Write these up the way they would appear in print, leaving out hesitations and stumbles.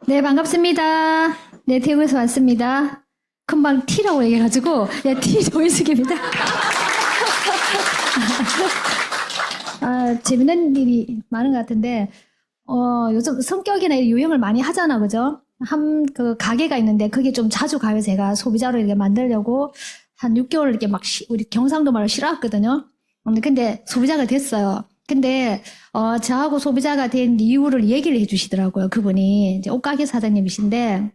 네, 반갑습니다. 네, 태국에서 왔습니다. 금방 T라고 얘기해가지고, 네, T 조인숙입니다. 재밌는 일이 많은 것 같은데, 요즘 성격이나 유형을 많이 하잖아, 그죠? 그 가게가 있는데, 그게 좀 자주 가요, 제가. 소비자로 이렇게 만들려고 한 6개월 이렇게 우리 경상도 말로 싫어했거든요. 근데 소비자가 됐어요. 근데, 저하고 소비자가 된 이유를 얘기를 해주시더라고요, 그분이. 이제 옷가게 사장님이신데,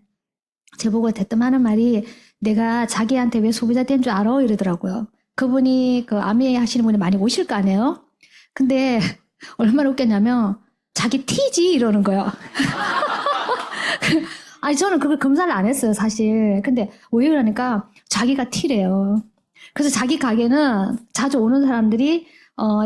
제보고 대뜸 하는 말이 내가 자기한테 왜 소비자 된 줄 알아? 이러더라고요. 그분이 그 아미 하시는 분이 많이 오실 거 아니에요? 근데 얼마나 웃겼냐면 자기 티지 이러는 거예요. 아니 저는 그걸 검사를 안 했어요 사실. 근데 왜 그러니까 자기가 티래요. 그래서 자기 가게는 자주 오는 사람들이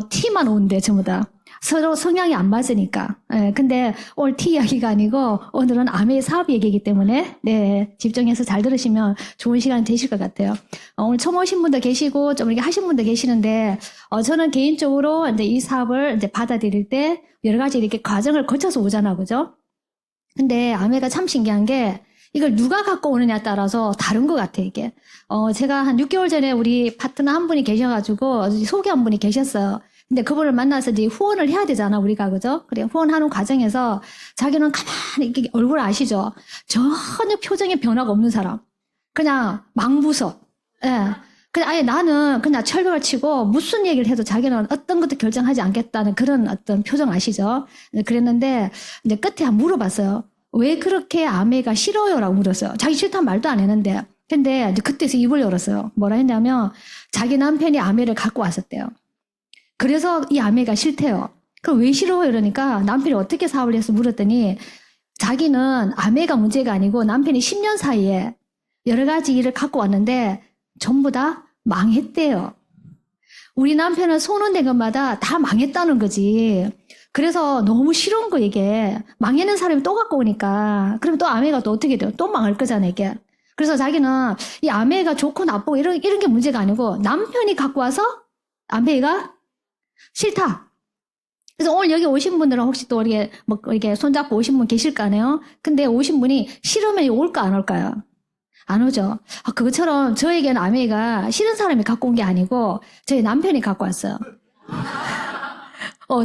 티만 온대 전부 다. 서로 성향이 안 맞으니까. 예, 근데 오늘 티 이야기가 아니고 오늘은 아메의 사업 얘기이기 때문에 네, 집중해서 잘 들으시면 좋은 시간이 되실 것 같아요. 오늘 처음 오신 분도 계시고 좀 이렇게 하신 분도 계시는데 저는 개인적으로 이제 이 사업을 이제 받아들일 때 여러 가지 이렇게 과정을 거쳐서 오잖아, 그죠? 근데 아메가 참 신기한 게 이걸 누가 갖고 오느냐에 따라서 다른 것 같아, 이게. 제가 한 6개월 전에 우리 파트너 한 분이 계셔가지고 소개한 분이 계셨어요. 근데 그분을 만나서 이제 후원을 해야 되잖아, 우리가, 그죠? 그래, 후원하는 과정에서 자기는 가만히 이렇게 얼굴 아시죠? 전혀 표정에 변화가 없는 사람. 그냥 망부서. 예. 그냥 아예 나는 그냥 철벽을 치고 무슨 얘기를 해도 자기는 어떤 것도 결정하지 않겠다는 그런 어떤 표정 아시죠? 그랬는데 이제 끝에 한번 물어봤어요. 왜 그렇게 아메가 싫어요? 라고 물었어요. 자기 싫다는 말도 안 했는데. 근데 이제 그때서 입을 열었어요. 뭐라 했냐면 자기 남편이 아메를 갖고 왔었대요. 그래서 이 아메가 싫대요. 그럼 왜 싫어요? 이러니까 남편이 어떻게 사업을 해서 물었더니 자기는 아메가 문제가 아니고 남편이 10년 사이에 여러 가지 일을 갖고 왔는데 전부 다 망했대요. 우리 남편은 손은 댄 것마다 다 망했다는 거지. 그래서 너무 싫은 거 이게. 망했는 사람이 또 갖고 오니까. 그럼 또 아메가 또 어떻게 돼요? 또 망할 거잖아 이게. 그래서 자기는 이 아메가 좋고 나쁘고 이런 게 문제가 아니고 남편이 갖고 와서 아메가 싫다. 그래서 오늘 여기 오신 분들은 혹시 또 이렇게 뭐 이렇게 손잡고 오신 분 계실 거 아니에요? 근데 오신 분이 싫으면 올까 안 올까요? 안 오죠. 그것처럼 저에게는 아메가 싫은 사람이 갖고 온 게 아니고 저희 남편이 갖고 왔어요.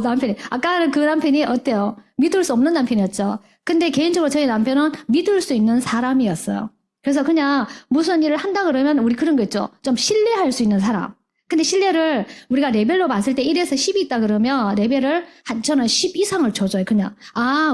남편이. 아까는 그 남편이 어때요? 믿을 수 없는 남편이었죠. 근데 개인적으로 저희 남편은 믿을 수 있는 사람이었어요. 그래서 그냥 무슨 일을 한다 그러면 우리 그런 거 있죠. 좀 신뢰할 수 있는 사람. 근데 신뢰를 우리가 레벨로 봤을 때 1에서 10이 있다 그러면 레벨을 저는 10 이상을 줘줘요. 그냥.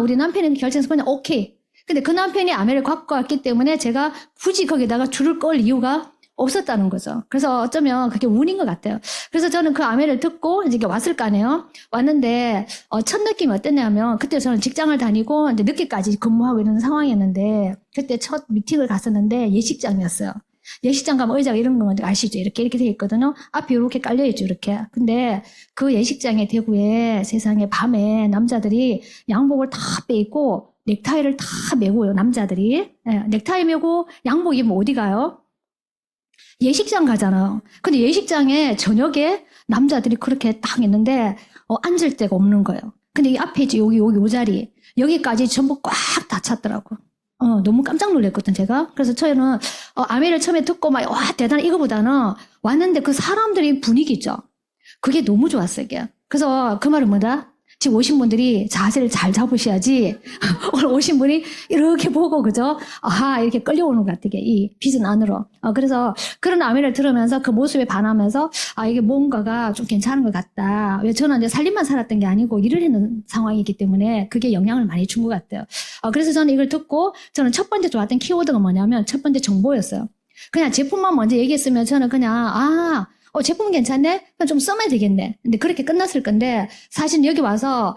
우리 남편이 결정해서 그냥 오케이. 근데 그 남편이 아메를 갖고 왔기 때문에 제가 굳이 거기다가 줄을 끌 이유가 없었다는 거죠. 그래서 어쩌면 그게 운인 것 같아요. 그래서 저는 그 아메를 듣고 이제 왔을 거 아니에요. 왔는데 첫 느낌이 어땠냐면 그때 저는 직장을 다니고 이제 늦게까지 근무하고 이런 상황이었는데 그때 첫 미팅을 갔었는데 예식장이었어요. 예식장 가면 의자가 이런 거 아시죠? 이렇게 돼 있거든요. 앞이 이렇게 깔려있죠, 이렇게. 근데 그 예식장에 대구에 세상에 밤에 남자들이 양복을 다 빼입고 넥타이를 다 메고요, 남자들이. 네, 넥타이 메고 양복 입으면 어디 가요? 예식장 가잖아요. 근데 예식장에 저녁에 남자들이 그렇게 딱 있는데 앉을 데가 없는 거예요. 근데 이 앞에 있지, 여기 요 자리. 여기까지 전부 꽉 다 찼더라고. 너무 깜짝 놀랐거든, 제가. 그래서 저희는, 아메를 처음에 듣고 막, 와, 대단해, 이거보다는 왔는데 그 사람들이 분위기죠. 그게 너무 좋았어요, 이게. 그래서 그 말은 뭐다? 지금 오신 분들이 자세를 잘 잡으셔야지, 오늘 오신 분이 이렇게 보고, 그죠? 이렇게 끌려오는 것 같아, 이게, 이 빚은 안으로. 그래서 그런 아메를 들으면서 그 모습에 반하면서, 이게 뭔가가 좀 괜찮은 것 같다. 왜 저는 이제 살림만 살았던 게 아니고 일을 했는 상황이기 때문에 그게 영향을 많이 준 것 같아요. 그래서 저는 이걸 듣고 저는 첫 번째 좋았던 키워드가 뭐냐면 첫 번째 정보였어요. 그냥 제품만 먼저 얘기했으면 저는 그냥, 제품 괜찮네? 그럼 좀 써면 되겠네. 근데 그렇게 끝났을 건데, 사실 여기 와서,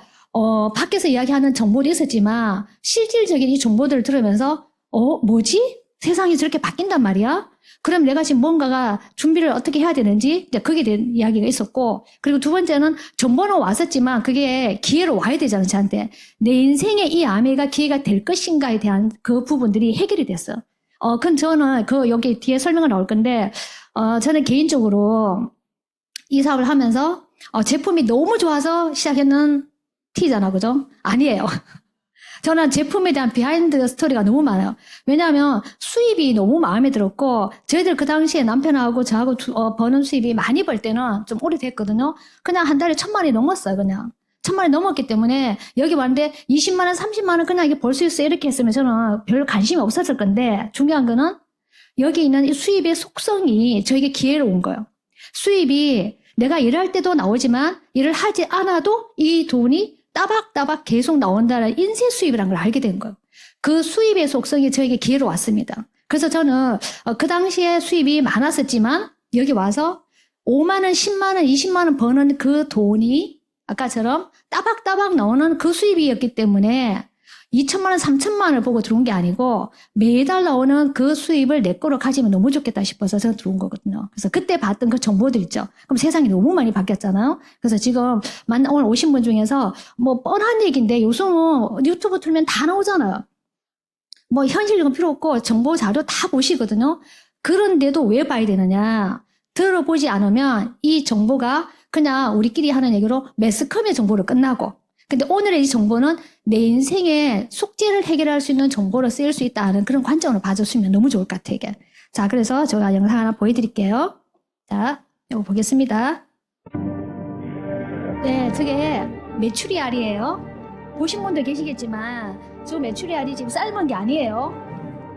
밖에서 이야기하는 정보도 있었지만, 실질적인 이 정보들을 들으면서, 뭐지? 세상이 저렇게 바뀐단 말이야? 그럼 내가 지금 뭔가가 준비를 어떻게 해야 되는지, 이제 거기에 대한 이야기가 있었고, 그리고 두 번째는 정보는 왔었지만, 그게 기회로 와야 되잖아, 저한테. 내 인생에 이 아메가 기회가 될 것인가에 대한 그 부분들이 해결이 됐어. 그건 저는 여기 뒤에 설명을 나올 건데, 저는 개인적으로 이 사업을 하면서 제품이 너무 좋아서 시작했는 T잖아, 그죠? 아니에요. 저는 제품에 대한 비하인드 스토리가 너무 많아요. 왜냐하면 수입이 너무 마음에 들었고 저희들 그 당시에 남편하고 저하고 버는 수입이 많이 벌 때는 좀 오래됐거든요. 그냥 한 달에 1,000만 원이 넘었어요. 그냥 1,000만 원이 넘었기 때문에 여기 왔는데 20만 원, 30만 원 그냥 이게 벌 수 있어 이렇게 했으면 저는 별 관심이 없었을 건데 중요한 거는 여기 있는 이 수입의 속성이 저에게 기회로 온 거예요. 수입이 내가 일할 때도 나오지만 일을 하지 않아도 이 돈이 따박따박 계속 나온다는 인쇄 수입이라는 걸 알게 된 거예요. 그 수입의 속성이 저에게 기회로 왔습니다. 그래서 저는 그 당시에 수입이 많았었지만 여기 와서 5만 원, 10만 원, 20만 원 버는 그 돈이 아까처럼 따박따박 나오는 그 수입이었기 때문에 2천만 원, 3천만 원을 보고 들어온 게 아니고 매달 나오는 그 수입을 내 거로 가지면 너무 좋겠다 싶어서 제가 들어온 거거든요. 그래서 그때 봤던 그 정보들 있죠. 그럼 세상이 너무 많이 바뀌었잖아요. 그래서 지금 오늘 오신 분 중에서 뭐 뻔한 얘기인데 요즘은 유튜브 틀면 다 나오잖아요. 뭐 현실적은 필요 없고 정보 자료 다 보시거든요. 그런데도 왜 봐야 되느냐. 들어보지 않으면 이 정보가 그냥 우리끼리 하는 얘기로 매스컴의 정보로 끝나고 근데 오늘의 이 정보는 내 인생의 숙제를 해결할 수 있는 정보로 쓰일 수 있다는 그런 관점으로 봐줬으면 너무 좋을 것 같아요, 이게. 자, 그래서 제가 영상 하나 보여드릴게요. 자, 이거 보겠습니다. 네, 저게 메추리알이에요. 보신 분들 계시겠지만, 저 메추리알이 지금 삶은 게 아니에요.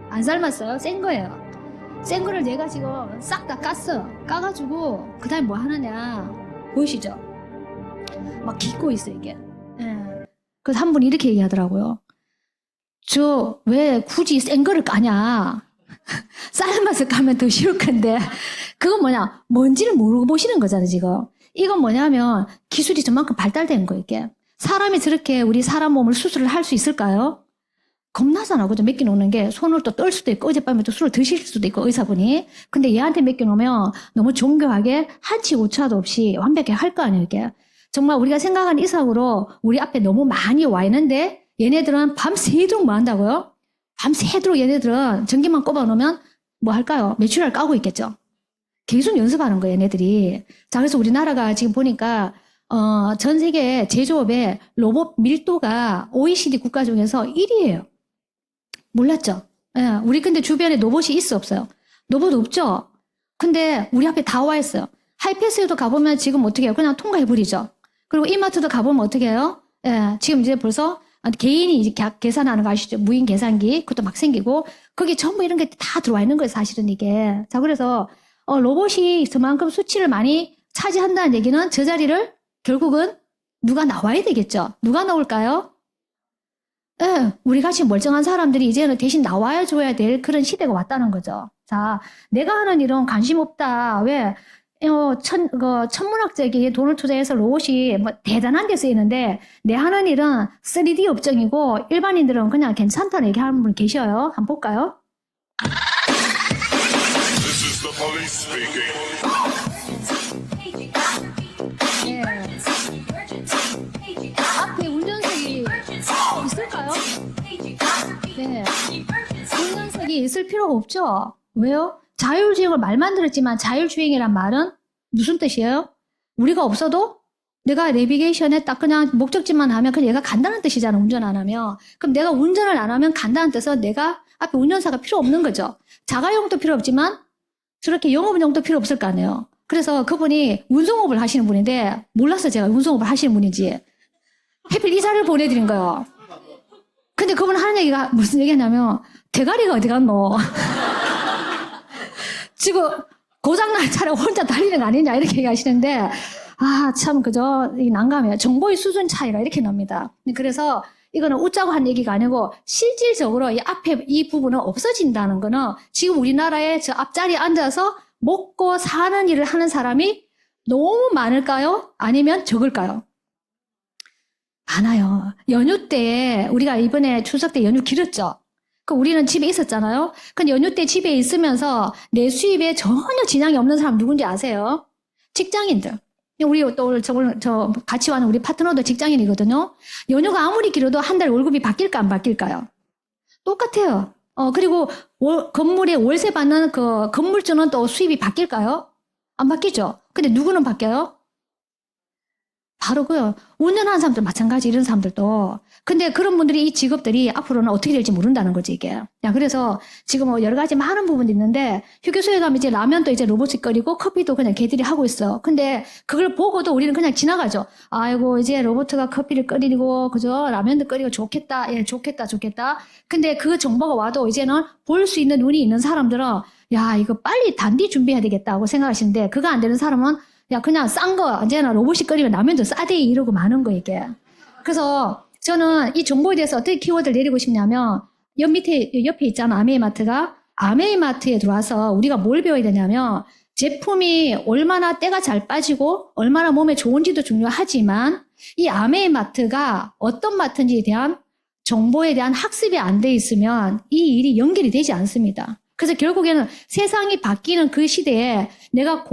안 삶았어요. 센 거예요. 센 거를 내가 지금 싹 다 깠어. 까가지고, 그 다음에 뭐 하느냐. 보이시죠? 막 깃고 있어, 이게. 그래서 한 분이 이렇게 얘기하더라고요. 저 왜 굳이 센 거를 까냐. 삶아서 까면 더 쉬울 건데 그건 뭐냐. 뭔지를 모르고 보시는 거잖아요 지금. 이건 뭐냐면 기술이 저만큼 발달된 거 이게. 사람이 저렇게 우리 사람 몸을 수술을 할 수 있을까요? 겁나잖아. 그죠? 맡겨놓는 게 손을 또 떨 수도 있고 어젯밤에 또 술을 드실 수도 있고 의사분이. 근데 얘한테 맡겨놓으면 너무 정교하게 한치 오차도 없이 완벽하게 할 거 아니에요 이게. 정말 우리가 생각하는 이상으로 우리 앞에 너무 많이 와 있는데 얘네들은 밤새도록 뭐 한다고요? 밤새도록 얘네들은 전기만 꼽아놓으면 뭐 할까요? 메추리알 까고 있겠죠. 계속 연습하는 거예요 얘네들이. 자, 그래서 우리나라가 지금 보니까 전 세계 제조업의 로봇 밀도가 OECD 국가 중에서 1위예요. 몰랐죠? 예, 우리 근데 주변에 로봇이 있어 없어요? 로봇 없죠? 근데 우리 앞에 다 와 있어요. 하이패스에도 가보면 지금 어떻게 해요? 그냥 통과해버리죠. 그리고 이마트도 가보면 어떻게 해요? 예, 지금 이제 벌써 개인이 이제 계산하는 거 아시죠? 무인 계산기. 그것도 막 생기고. 거기 전부 이런 게 다 들어와 있는 거예요, 사실은 이게. 자, 그래서, 로봇이 저만큼 수치를 많이 차지한다는 얘기는 저 자리를 결국은 누가 나와야 되겠죠? 누가 나올까요? 예, 우리 같이 멀쩡한 사람들이 이제는 대신 나와야 줘야 될 그런 시대가 왔다는 거죠. 자, 내가 하는 일은 관심 없다. 왜? 천문학적인 돈을 투자해서 로봇이 뭐 대단한 데 쓰이는데 내 하는 일은 3D 업종이고 일반인들은 그냥 괜찮다는 얘기하는 분 계셔요. 한번 볼까요? This is the police speaking. 네. 앞에 운전석이 있을까요? 네. 운전석이 있을 필요가 없죠. 왜요? 자율주행을 말만 들었지만 자율주행이란 말은 무슨 뜻이에요? 우리가 없어도 내가 내비게이션에 딱 그냥 목적지만 하면 그냥 얘가 간다는 뜻이잖아. 운전 안 하면. 그럼 내가 운전을 안 하면 간다는 뜻은 내가 앞에 운전사가 필요 없는 거죠. 자가용도 필요 없지만 저렇게 영업용도 필요 없을 거 아니에요. 그래서 그분이 운송업을 하시는 분인데 몰랐어요. 제가 운송업을 하시는 분인지. 하필 이 자리를 보내드린 거예요. 근데 그분 하는 얘기가 무슨 얘기냐면 대가리가 어디 갔노? 지금 고장난 차를 혼자 달리는 거 아니냐 이렇게 얘기하시는데 참 그저 난감해요. 정보의 수준 차이가 이렇게 납니다. 그래서 이거는 웃자고 한 얘기가 아니고 실질적으로 이 앞에 이 부분은 없어진다는 거는 지금 우리나라의 저 앞자리에 앉아서 먹고 사는 일을 하는 사람이 너무 많을까요? 아니면 적을까요? 많아요. 연휴 때 우리가 이번에 추석 때 연휴 길었죠. 그 우리는 집에 있었잖아요. 근데 연휴 때 집에 있으면서 내 수입에 전혀 지장이 없는 사람 누군지 아세요? 직장인들. 우리 또 저 같이 와는 우리 파트너도 직장인이거든요. 연휴가 아무리 길어도 한 달 월급이 바뀔까 안 바뀔까요? 똑같아요. 그리고 건물에 월세 받는 그 건물주는 또 수입이 바뀔까요? 안 바뀌죠. 근데 누구는 바뀌어요? 바로 그요. 운전하는 사람들 마찬가지, 이런 사람들도. 근데 그런 분들이 이 직업들이 앞으로는 어떻게 될지 모른다는 거지, 이게. 야, 그래서 지금 뭐 여러 가지 많은 부분이 있는데, 휴게소에 가면 이제 라면도 이제 로봇이 끓이고 커피도 그냥 걔들이 하고 있어. 근데 그걸 보고도 우리는 그냥 지나가죠. 아이고, 이제 로봇가 커피를 끓이고, 그죠? 라면도 끓이고 좋겠다. 예, 좋겠다, 좋겠다. 근데 그 정보가 와도 이제는 볼 수 있는 눈이 있는 사람들은, 야, 이거 빨리 단디 준비해야 되겠다고 생각하시는데, 그거 안 되는 사람은 야, 그냥 싼 거, 이제는 로봇이 끓이면 라면도 싸대 이러고 마는 거, 이게. 그래서 저는 이 정보에 대해서 어떻게 키워드를 내리고 싶냐면, 옆에 있잖아, 아메이마트가. 아메이마트에 들어와서 우리가 뭘 배워야 되냐면, 제품이 얼마나 때가 잘 빠지고, 얼마나 몸에 좋은지도 중요하지만, 이 아메이마트가 어떤 마트인지에 대한 정보에 대한 학습이 안 돼 있으면 이 일이 연결이 되지 않습니다. 그래서 결국에는 세상이 바뀌는 그 시대에 내가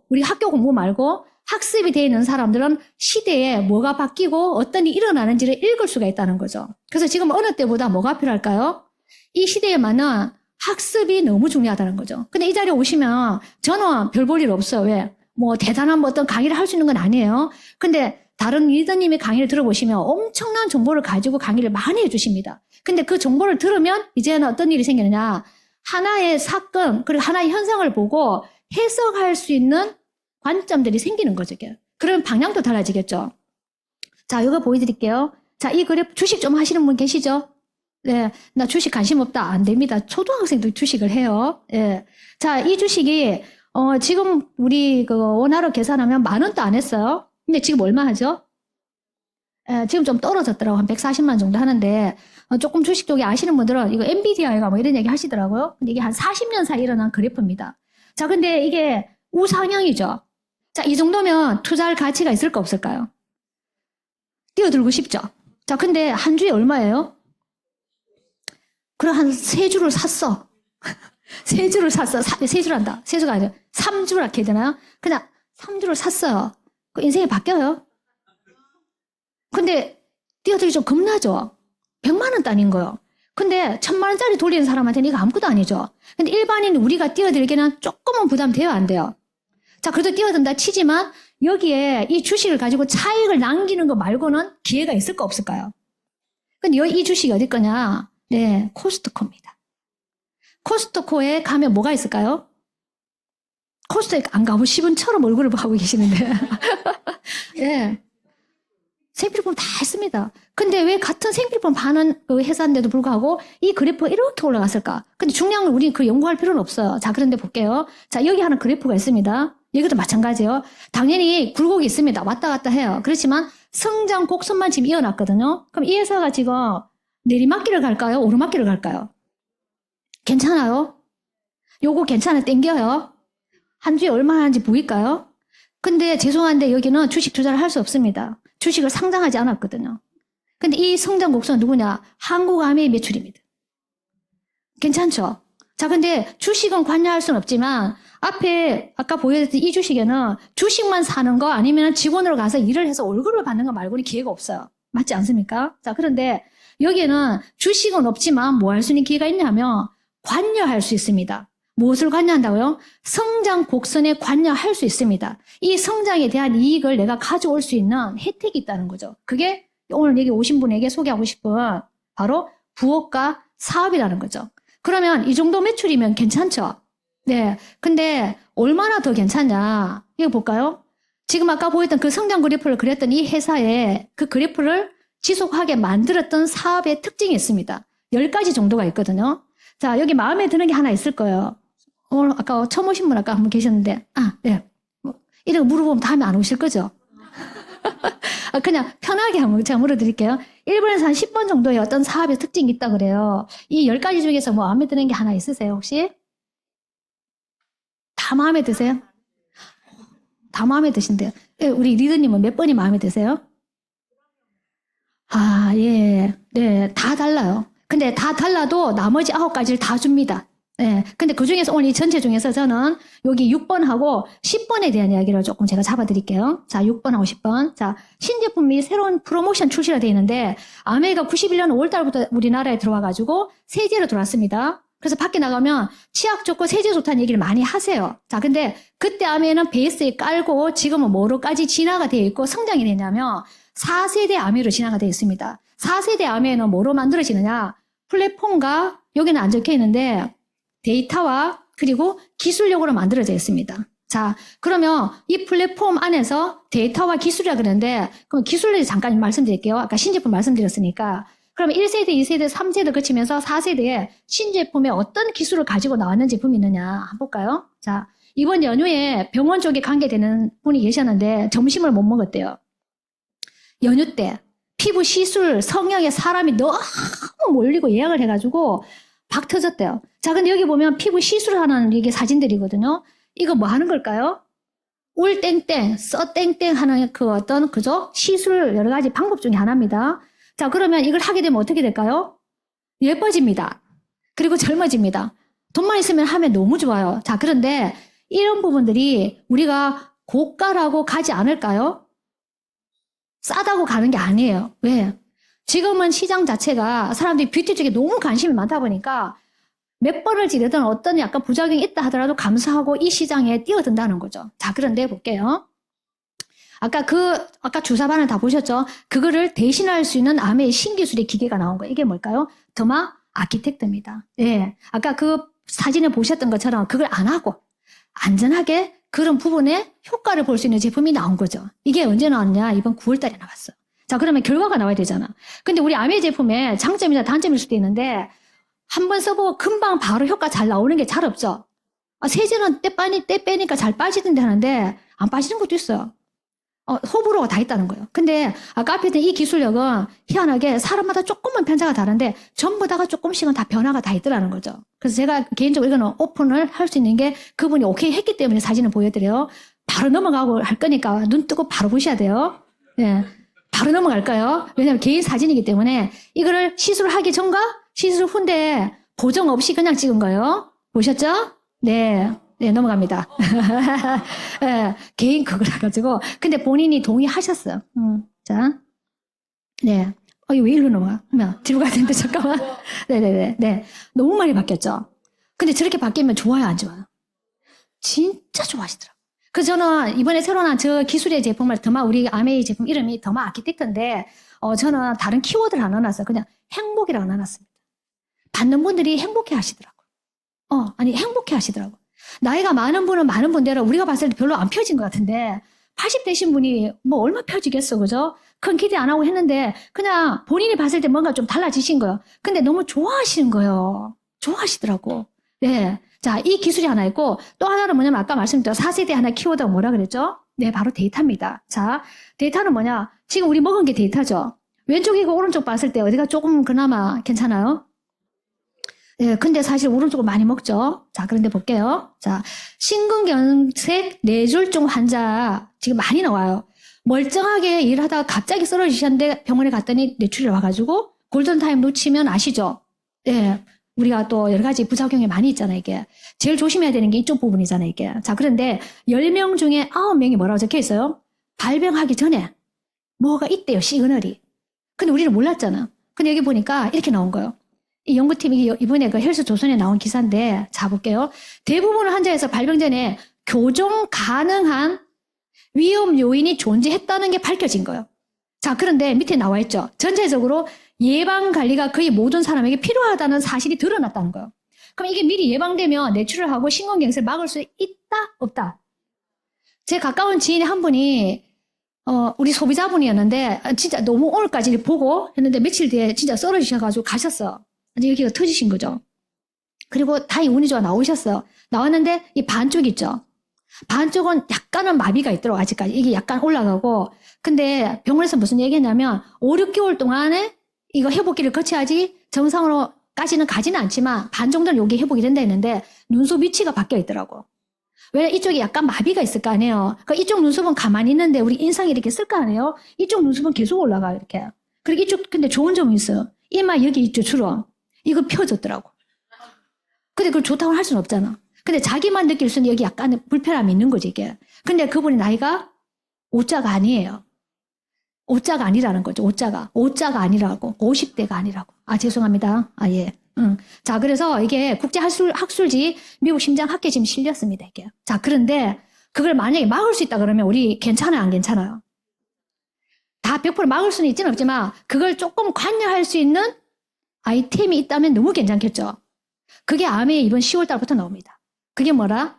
우리 학교 공부 말고 학습이 되어 있는 사람들은 시대에 뭐가 바뀌고 어떤 일이 일어나는지를 읽을 수가 있다는 거죠. 그래서 지금 어느 때보다 뭐가 필요할까요? 이 시대에 맞는 학습이 너무 중요하다는 거죠. 근데 이 자리에 오시면 저는 별 볼 일 없어요. 왜? 뭐 대단한 뭐 어떤 강의를 할 수 있는 건 아니에요. 근데 다른 리더님의 강의를 들어보시면 엄청난 정보를 가지고 강의를 많이 해주십니다. 근데 그 정보를 들으면 이제는 어떤 일이 생기느냐. 하나의 사건, 그리고 하나의 현상을 보고 해석할 수 있는 관점들이 생기는 거죠. 그러면 방향도 달라지겠죠. 자, 이거 보여드릴게요. 자, 이 그래프 주식 좀 하시는 분 계시죠? 네, 나 주식 관심 없다. 안 됩니다. 초등학생도 주식을 해요. 예. 자, 이 주식이, 지금 우리 원화로 계산하면 10,000원도 안 했어요. 근데 지금 얼마 하죠? 예, 지금 좀 떨어졌더라고. 한 140만 정도 하는데, 조금 주식 쪽에 아시는 분들은 이거 엔비디아가 뭐 이런 얘기 하시더라고요. 근데 이게 한 40년 사이 일어난 그래프입니다. 자, 근데 이게 우상향이죠. 자, 이 정도면 투자할 가치가 있을까 없을까요? 뛰어들고 싶죠. 자, 근데 한 주에 얼마예요? 그럼 한 3주를 샀어. 3주를 샀어. 3주를 한다. 3주가 아니라 3주를 하게 되나요? 그냥 3주를 샀어요. 그 인생이 바뀌어요. 근데 뛰어들기 좀 겁나죠. 100만 원 따인 거요. 근데 1,000만 원짜리 돌리는 사람한테는 이거 아무것도 아니죠. 근데 일반인 우리가 뛰어들기는 조금은 부담돼요, 안 돼요? 자, 그래도 뛰어든다 치지만 여기에 이 주식을 가지고 차익을 남기는 거 말고는 기회가 있을까 없을까요? 근데 이 주식이 어디 거냐? 네, 코스트코입니다. 코스트코에 가면 뭐가 있을까요? 코스트코에 안 가보신 분처럼 얼굴을 하고 계시는데. 예. 생필품 다 했습니다. 근데 왜 같은 생필품 파는 그 회사인데도 불구하고 이 그래프가 이렇게 올라갔을까? 근데 중요한 건 우리 그 연구할 필요는 없어요. 자, 그런데 볼게요. 자, 여기 하는 그래프가 있습니다. 여기도 마찬가지예요. 당연히 굴곡이 있습니다. 왔다 갔다 해요. 그렇지만 성장 곡선만 지금 이어놨거든요. 그럼 이 회사가 지금 내리막길을 갈까요? 오르막길을 갈까요? 괜찮아요? 요거 괜찮아? 땡겨요? 한 주에 얼마 하는지 보일까요? 근데 죄송한데 여기는 주식 투자를 할 수 없습니다. 주식을 상장하지 않았거든요. 근데 이 성장 곡선 누구냐? 한국아메이 매출입니다. 괜찮죠? 자, 근데 주식은 관여할 수는 없지만 앞에 아까 보여드렸던 이 주식에는 주식만 사는 거 아니면 직원으로 가서 일을 해서 월급을 받는 거 말고는 기회가 없어요. 맞지 않습니까? 자, 그런데 여기에는 주식은 없지만 뭐 할 수 있는 기회가 있냐면 관여할 수 있습니다. 무엇을 관여한다고요? 성장 곡선에 관여할 수 있습니다. 이 성장에 대한 이익을 내가 가져올 수 있는 혜택이 있다는 거죠. 그게 오늘 여기 오신 분에게 소개하고 싶은 바로 부업과 사업이라는 거죠. 그러면 이 정도 매출이면 괜찮죠? 네. 근데 얼마나 더 괜찮냐? 이거 볼까요? 지금 아까 보였던 그 성장 그래프를 그렸던 이 회사의 그 그래프를 지속하게 만들었던 사업의 특징이 있습니다. 10가지 정도가 있거든요. 자, 여기 마음에 드는 게 하나 있을 거예요. 오늘 아까 처음 오신 분 아까 한 분 계셨는데, 네. 이런 거 물어보면 다음에 안 오실 거죠? 그냥 편하게 한번 제가 물어드릴게요. 1번에서 한 10번 정도의 어떤 사업의 특징이 있다 그래요. 이 10가지 중에서 뭐 마음에 드는 게 하나 있으세요, 혹시? 다 마음에 드세요? 다 마음에 드신대요. 우리 리더님은 몇 번이 마음에 드세요? 예. 네, 다 달라요. 근데 다 달라도 나머지 9가지를 다 줍니다. 네. 근데 그 중에서 오늘 이 전체 중에서 저는 여기 6번하고 10번에 대한 이야기를 조금 제가 잡아드릴게요. 자, 6번하고 10번. 자, 신제품 및 새로운 프로모션 출시가 되어 있는데, 아메이가 91년 5월달부터 우리나라에 들어와가지고 세제로 들어왔습니다. 그래서 밖에 나가면 치약 좋고 세제 좋다는 얘기를 많이 하세요. 자, 근데 그때 암에는 베이스에 깔고 지금은 뭐로까지 진화가 되어 있고 성장이 되냐면 4세대 암회로 진화가 되어 있습니다. 4세대 암회는 뭐로 만들어지느냐? 플랫폼과 여기는 안 적혀 있는데 데이터와 그리고 기술력으로 만들어져 있습니다. 자, 그러면 이 플랫폼 안에서 데이터와 기술이라 그러는데 그럼 기술을 잠깐 말씀드릴게요. 아까 신제품 말씀드렸으니까. 그러면 1세대, 2세대, 3세대 거치면서 4세대에 신제품에 어떤 기술을 가지고 나왔는 제품이 있느냐 한번 볼까요? 자, 이번 연휴에 병원 쪽에 관계되는 분이 계셨는데 점심을 못 먹었대요. 연휴 때 피부 시술 성형에 사람이 너무 몰리고 예약을 해가지고 박 터졌대요. 자, 근데 여기 보면 피부 시술하는 이게 사진들이거든요. 이거 뭐 하는 걸까요? 울 땡땡, 써 땡땡 하는 그 어떤 그죠? 시술 여러 가지 방법 중에 하나입니다. 자, 그러면 이걸 하게 되면 어떻게 될까요? 예뻐집니다. 그리고 젊어집니다. 돈만 있으면 하면 너무 좋아요. 자, 그런데 이런 부분들이 우리가 고가라고 가지 않을까요? 싸다고 가는 게 아니에요. 왜? 지금은 시장 자체가 사람들이 뷰티 쪽에 너무 관심이 많다 보니까 몇 번을 지르든 어떤 약간 부작용이 있다 하더라도 감수하고 이 시장에 뛰어든다는 거죠. 자, 그런데 볼게요. 아까 주사바늘 다 보셨죠? 그거를 대신할 수 있는 암의 신기술의 기계가 나온 거예요. 이게 뭘까요? 더마 아키텍트입니다. 예. 아까 그 사진에 보셨던 것처럼 그걸 안 하고 안전하게 그런 부분에 효과를 볼 수 있는 제품이 나온 거죠. 이게 언제 나왔냐? 이번 9월 달에 나왔어. 자, 그러면 결과가 나와야 되잖아. 근데 우리 암의 제품의 장점이나 단점일 수도 있는데 한번 써보고 금방 바로 효과 잘 나오는 게 잘 없죠. 세제는 때 빼니까 잘 빠지던데 하는데 안 빠지는 것도 있어요. 호불호가 다 있다는 거예요. 근데 아까 앞에 있던 이 기술력은 희한하게 사람마다 조금만 편차가 다른데 전부 다가 조금씩은 다 변화가 다 있더라는 거죠. 그래서 제가 개인적으로 이거는 오픈을 할 수 있는 게 그분이 오케이 했기 때문에 사진을 보여드려요. 바로 넘어가고 할 거니까 눈 뜨고 바로 보셔야 돼요. 예. 바로 넘어갈까요? 왜냐면 개인 사진이기 때문에 이거를 시술하기 전과 시술 후인데 보정 없이 그냥 찍은 거예요. 보셨죠? 네. 네, 넘어갑니다. 네, 개인 그걸 해가지고. 근데 본인이 동의하셨어요. 자. 네. 이거 왜 일로 넘어가? 뒤로 가야 되는데, 잠깐만. 네네네. 네. 너무 많이 바뀌었죠? 근데 저렇게 바뀌면 좋아요, 안 좋아요? 진짜 좋아하시더라고요. 그래서 저는 이번에 새로 나온 저 기술의 제품을 우리 아메이 제품 이름이 더마 아키텍트인데, 저는 다른 키워드를 안 넣어놨어요. 그냥 행복이라고 넣어놨습니다. 받는 분들이 행복해 하시더라고요. 행복해 하시더라고요. 나이가 많은 분은 많은 분대로 우리가 봤을 때 별로 안 펴진 것 같은데 80 되신 분이 뭐 얼마 펴지겠어, 그죠? 큰 기대 안 하고 했는데 그냥 본인이 봤을 때 뭔가 좀 달라지신 거예요. 근데 너무 좋아하시는 거예요. 좋아하시더라고. 네. 자, 이 기술이 하나 있고 또 하나는 뭐냐면 아까 말씀드린 4세대 하나 키워드가 뭐라 그랬죠? 네, 바로 데이터입니다. 자, 데이터는 뭐냐? 지금 우리 먹은 게 데이터죠. 왼쪽이고 오른쪽 봤을 때 어디가 조금 그나마 괜찮아요? 네, 근데 사실 오른쪽을 많이 먹죠. 자, 그런데 볼게요. 자, 심근경색 뇌졸중 환자 지금 많이 나와요. 멀쩡하게 일하다가 갑자기 쓰러지셨는데 병원에 갔더니 뇌출혈 와가지고 골든타임 놓치면 아시죠? 네, 우리가 또 여러 가지 부작용이 많이 있잖아요, 이게. 제일 조심해야 되는 게 이쪽 부분이잖아요, 이게. 자, 그런데 10명 중에 9명이 뭐라고 적혀 있어요? 발병하기 전에 뭐가 있대요, 시그널이. 근데 우리는 몰랐잖아. 근데 여기 보니까 이렇게 나온 거예요. 이 연구팀이 이번에 그 헬스조선에 나온 기사인데, 자, 볼게요. 대부분의 환자에서 발병 전에 교정 가능한 위험 요인이 존재했다는 게 밝혀진 거예요. 자, 그런데 밑에 나와 있죠. 전체적으로 예방 관리가 거의 모든 사람에게 필요하다는 사실이 드러났다는 거예요. 그럼 이게 미리 예방되면 뇌출을 하고 심근경색을 막을 수 있다? 없다? 제 가까운 지인의 한 분이 우리 소비자분이었는데 진짜 너무 오늘까지 보고 했는데 며칠 뒤에 진짜 쓰러지셔가지고 가셨어. 여기가 터지신 거죠. 그리고 다행히 운이 좋아 나오셨어요. 나왔는데 이 반쪽 있죠. 반쪽은 약간은 마비가 있도록 아직까지 이게 약간 올라가고, 근데 병원에서 무슨 얘기했냐면 5, 6개월 동안에 이거 회복기를 거쳐야지 정상으로까지는 가지는 않지만 반 정도는 여기 회복이 된다 했는데 눈썹 위치가 바뀌어 있더라고. 왜 이쪽에 약간 마비가 있을 거 아니에요. 그러니까 이쪽 눈썹은 가만히 있는데 우리 인상이 이렇게 쓸 거 아니에요. 이쪽 눈썹은 계속 올라가요, 이렇게. 그리고 이쪽 근데 좋은 점이 있어요. 이마 여기 있죠, 주름. 이거 펴졌더라고. 근데 그걸 좋다고 할 수는 없잖아. 근데 자기만 느낄 수는 여기 약간 불편함이 있는 거지, 이게. 근데 그분이 나이가 5자가 아니에요. 5자가 아니라는 거죠, 5자가. 5자가 아니라고. 50대가 아니라고. 죄송합니다. 예. 자, 그래서 이게 국제학술지 미국 심장학회 지금 실렸습니다, 이게. 자, 그런데 그걸 만약에 막을 수 있다 그러면 우리 괜찮아요, 안 괜찮아요? 다 100% 막을 수는 있지는 없지만 그걸 조금 관여할 수 있는 아이템이 있다면 너무 괜찮겠죠. 그게 암에 이번 10월 달부터 나옵니다. 그게 뭐라?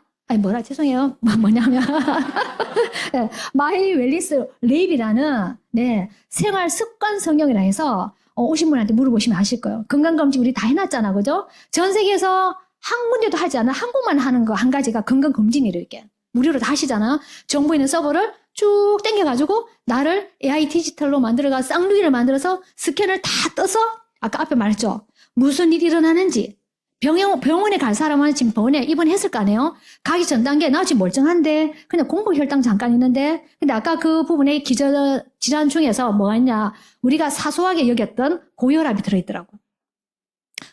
죄송해요. 뭐냐면 네, 마이 웰리스 랩이라는 네, 생활 습관 성형이라 해서 오신 분한테 물어보시면 아실 거예요. 건강검진 우리 다 해놨잖아, 그죠? 전 세계에서 한 군데도 하지 않아 한국만 하는 거 한 가지가 건강검진이래요, 이게. 무료로 다 하시잖아. 정보 있는 서버를 쭉 당겨가지고 나를 AI 디지털로 만들어가 쌍둥이를 만들어서 스캔을 다 떠서 아까 앞에 말했죠. 무슨 일이 일어나는지 병원에 갈 사람은 지금 병원에 입원했을 거 아니에요? 가기 전 단계 나 지금 멀쩡한데 그냥 공복혈당 잠깐 있는데 근데 아까 그 부분에 질환 중에서 뭐가 있냐 우리가 사소하게 여겼던 고혈압이 들어있더라고.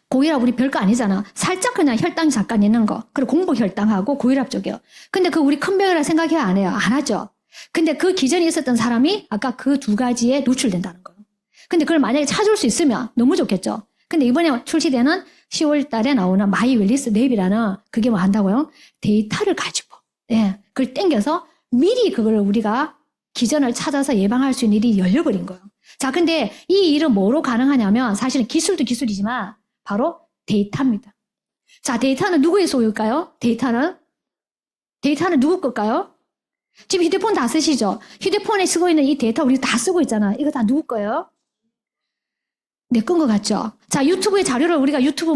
고혈압 우리 별거 아니잖아. 살짝 그냥 혈당이 잠깐 있는 거. 그리고 공복혈당하고 고혈압 쪽이요. 근데 그 우리 큰 병이라 생각해야 안 해요. 안 하죠. 근데 그 기전에 있었던 사람이 아까 그 두 가지에 노출된다는 거예요. 근데 그걸 만약에 찾을 수 있으면 너무 좋겠죠. 근데 이번에 출시되는 10월 달에 나오는 마이 웰리스 랩이라는 그게 뭐 한다고요? 데이터를 가지고 예, 그걸 땡겨서 미리 그걸 우리가 기전을 찾아서 예방할 수 있는 일이 열려버린 거예요. 자, 근데 이 일은 뭐로 가능하냐면 사실은 기술도 기술이지만 바로 데이터입니다. 자, 데이터는 누구의 소유일까요? 데이터는 누구 걸까요? 지금 휴대폰 다 쓰시죠? 휴대폰에 쓰고 있는 이 데이터 우리 다 쓰고 있잖아. 이거 다 누구 거예요? 내 건 것 같죠? 자, 유튜브의 자료를 우리가 유튜브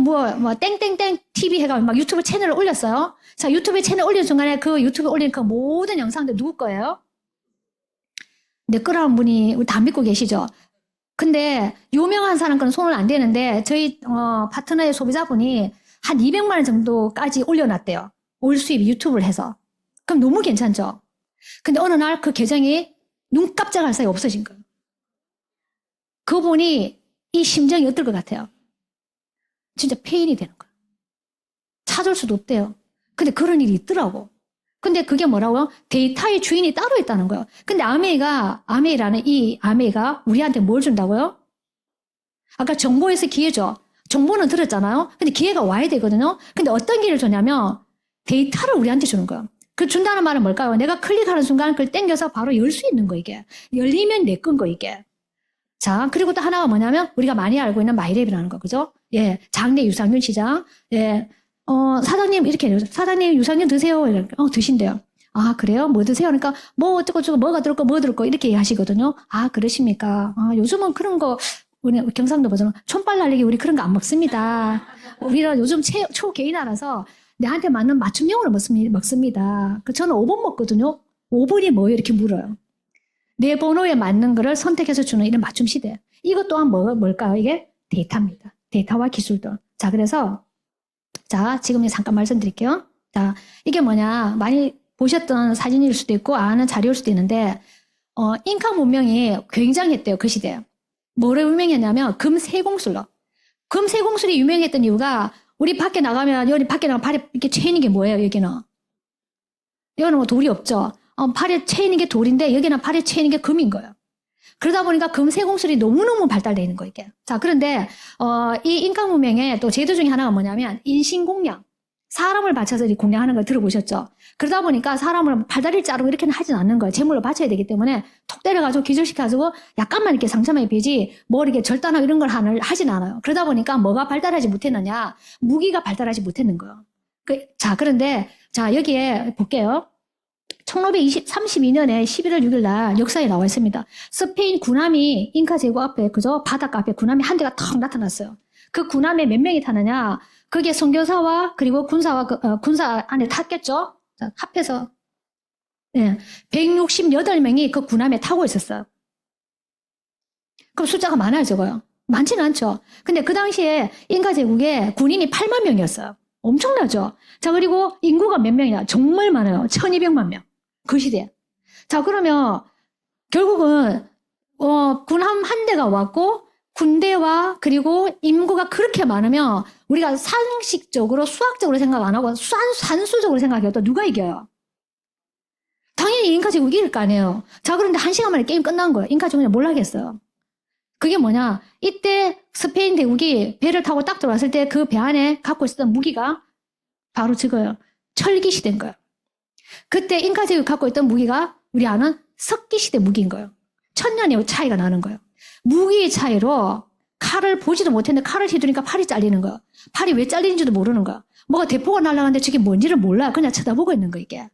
땡땡땡 TV 해가 막 유튜브 채널을 올렸어요. 자, 유튜브 채널 올리는 순간에 그 유튜브에 올린 그 모든 영상들 누구 거예요? 내 거라는 분이 우리 다 믿고 계시죠? 근데 유명한 사람 건 손을 안 대는데 저희 파트너의 소비자분이 한 200만 원 정도까지 올려놨대요. 올 수입 유튜브를 해서. 그럼 너무 괜찮죠? 근데 어느 날 그 계정이 눈 깜짝할 사이 없어진 거예요. 그분이 이 심정이 어떨 것 같아요? 진짜 폐인이 되는 거예요. 찾을 수도 없대요. 근데 그런 일이 있더라고. 근데 그게 뭐라고요? 데이터의 주인이 따로 있다는 거예요. 근데 아메이라는 이 아메이가 우리한테 뭘 준다고요? 아까 정보에서 기회죠. 정보는 들었잖아요. 근데 기회가 와야 되거든요. 근데 어떤 기회를 주냐면 데이터를 우리한테 주는 거예요. 그 준다는 말은 뭘까요? 내가 클릭하는 순간 그걸 땡겨서 바로 열 수 있는 거 이게. 열리면 내 건 거 이게. 자, 그리고 또 하나가 뭐냐면 우리가 많이 알고 있는 마이랩이라는 거, 그죠? 예, 장내 유산균 시장. 예, 사장님 이렇게 해요. 사장님 유산균 드세요. 이렇게. 드신대요. 아, 그래요? 뭐 드세요? 그러니까 뭐 어쩌고 뭐가 들었고 뭐 들었고 이렇게 하시거든요. 아, 그러십니까? 아, 요즘은 그런 거 우리 경상도 버전 촌발 날리기 우리 그런 거 안 먹습니다. 우리가 요즘 초개인화라서 내한테 맞는 맞춤형으로 먹습니다. 저는 5번 먹거든요. 5번이 뭐예요? 이렇게 물어요. 내 번호에 맞는 거를 선택해서 주는 이런 맞춤 시대. 이것 또한 뭘까요? 이게 데이터입니다. 데이터와 기술들. 자, 그래서 자, 지금 잠깐 말씀드릴게요. 자, 이게 뭐냐? 많이 보셨던 사진일 수도 있고 아는 자료일 수도 있는데 잉카 문명이 굉장했대요. 그 시대에. 뭐로 유명했냐면 금세공술로. 금세공술이 유명했던 이유가 우리 밖에 나가면 여기 밖에 나가면 발에 이렇게 채이는 게 뭐예요? 여기는 뭐 돌이 없죠. 팔에 채이는 게 돌인데 여기는 팔에 채이는 게 금인 거예요. 그러다 보니까 금세공술이 너무너무 발달되어 있는 거예요, 이게. 자, 그런데 이 인간 문명의 또 제도 중에 하나가 뭐냐면 인신공양. 사람을 바쳐서 공양하는 걸 들어보셨죠? 그러다 보니까 사람을 팔다리를 자르고 이렇게는 하진 않는 거예요. 제물로 바쳐야 되기 때문에 톡 때려가지고 기절시켜가지고 약간만 이렇게 상처만 입히지 뭐 이렇게 절단하고 이런 걸 하진 않아요. 그러다 보니까 뭐가 발달하지 못했느냐? 무기가 발달하지 못했는 거예요. 자, 그런데 자, 여기에 볼게요. 1532년에 11월 6일 날 역사에 나와 있습니다. 스페인 군함이 잉카 제국 앞에, 그죠? 바닷가 앞에 군함이 한 대가 턱 나타났어요. 그 군함에 몇 명이 타느냐? 그게 선교사와 그리고 군사 안에 탔겠죠? 자, 합해서, 예, 168명이 그 군함에 타고 있었어요. 그럼 숫자가 많아요, 적어요? 많지는 않죠. 근데 그 당시에 잉카 제국에 군인이 8만 명이었어요. 엄청나죠? 자, 그리고 인구가 몇 명이냐? 정말 많아요. 1200만 명. 그 시대에. 자, 그러면 결국은 군함 한 대가 왔고 군대와 그리고 인구가 그렇게 많으면 우리가 상식적으로 수학적으로 생각 안 하고 산수적으로 생각해도 누가 이겨요? 당연히 잉카 제국이 이길 거 아니에요. 자, 그런데 1시간 만에 게임 끝난 거예요. 잉카 제국이 뭘 하겠어요? 그게 뭐냐? 이때 스페인 대국이 배를 타고 딱 들어왔을 때 그 배 안에 갖고 있었던 무기가 바로 저거예요. 철기시 된 거예요. 그때 잉카 제국이 갖고 있던 무기가 우리 아는 석기시대 무기인 거예요. 천년의 차이가 나는 거예요. 무기의 차이로 칼을 보지도 못했는데 칼을 휘두르니까 팔이 잘리는 거예요. 팔이 왜 잘리는지도 모르는 거예요. 뭐가 대포가 날아가는데 저게 뭔지를 몰라요. 그냥 쳐다보고 있는 거 이게.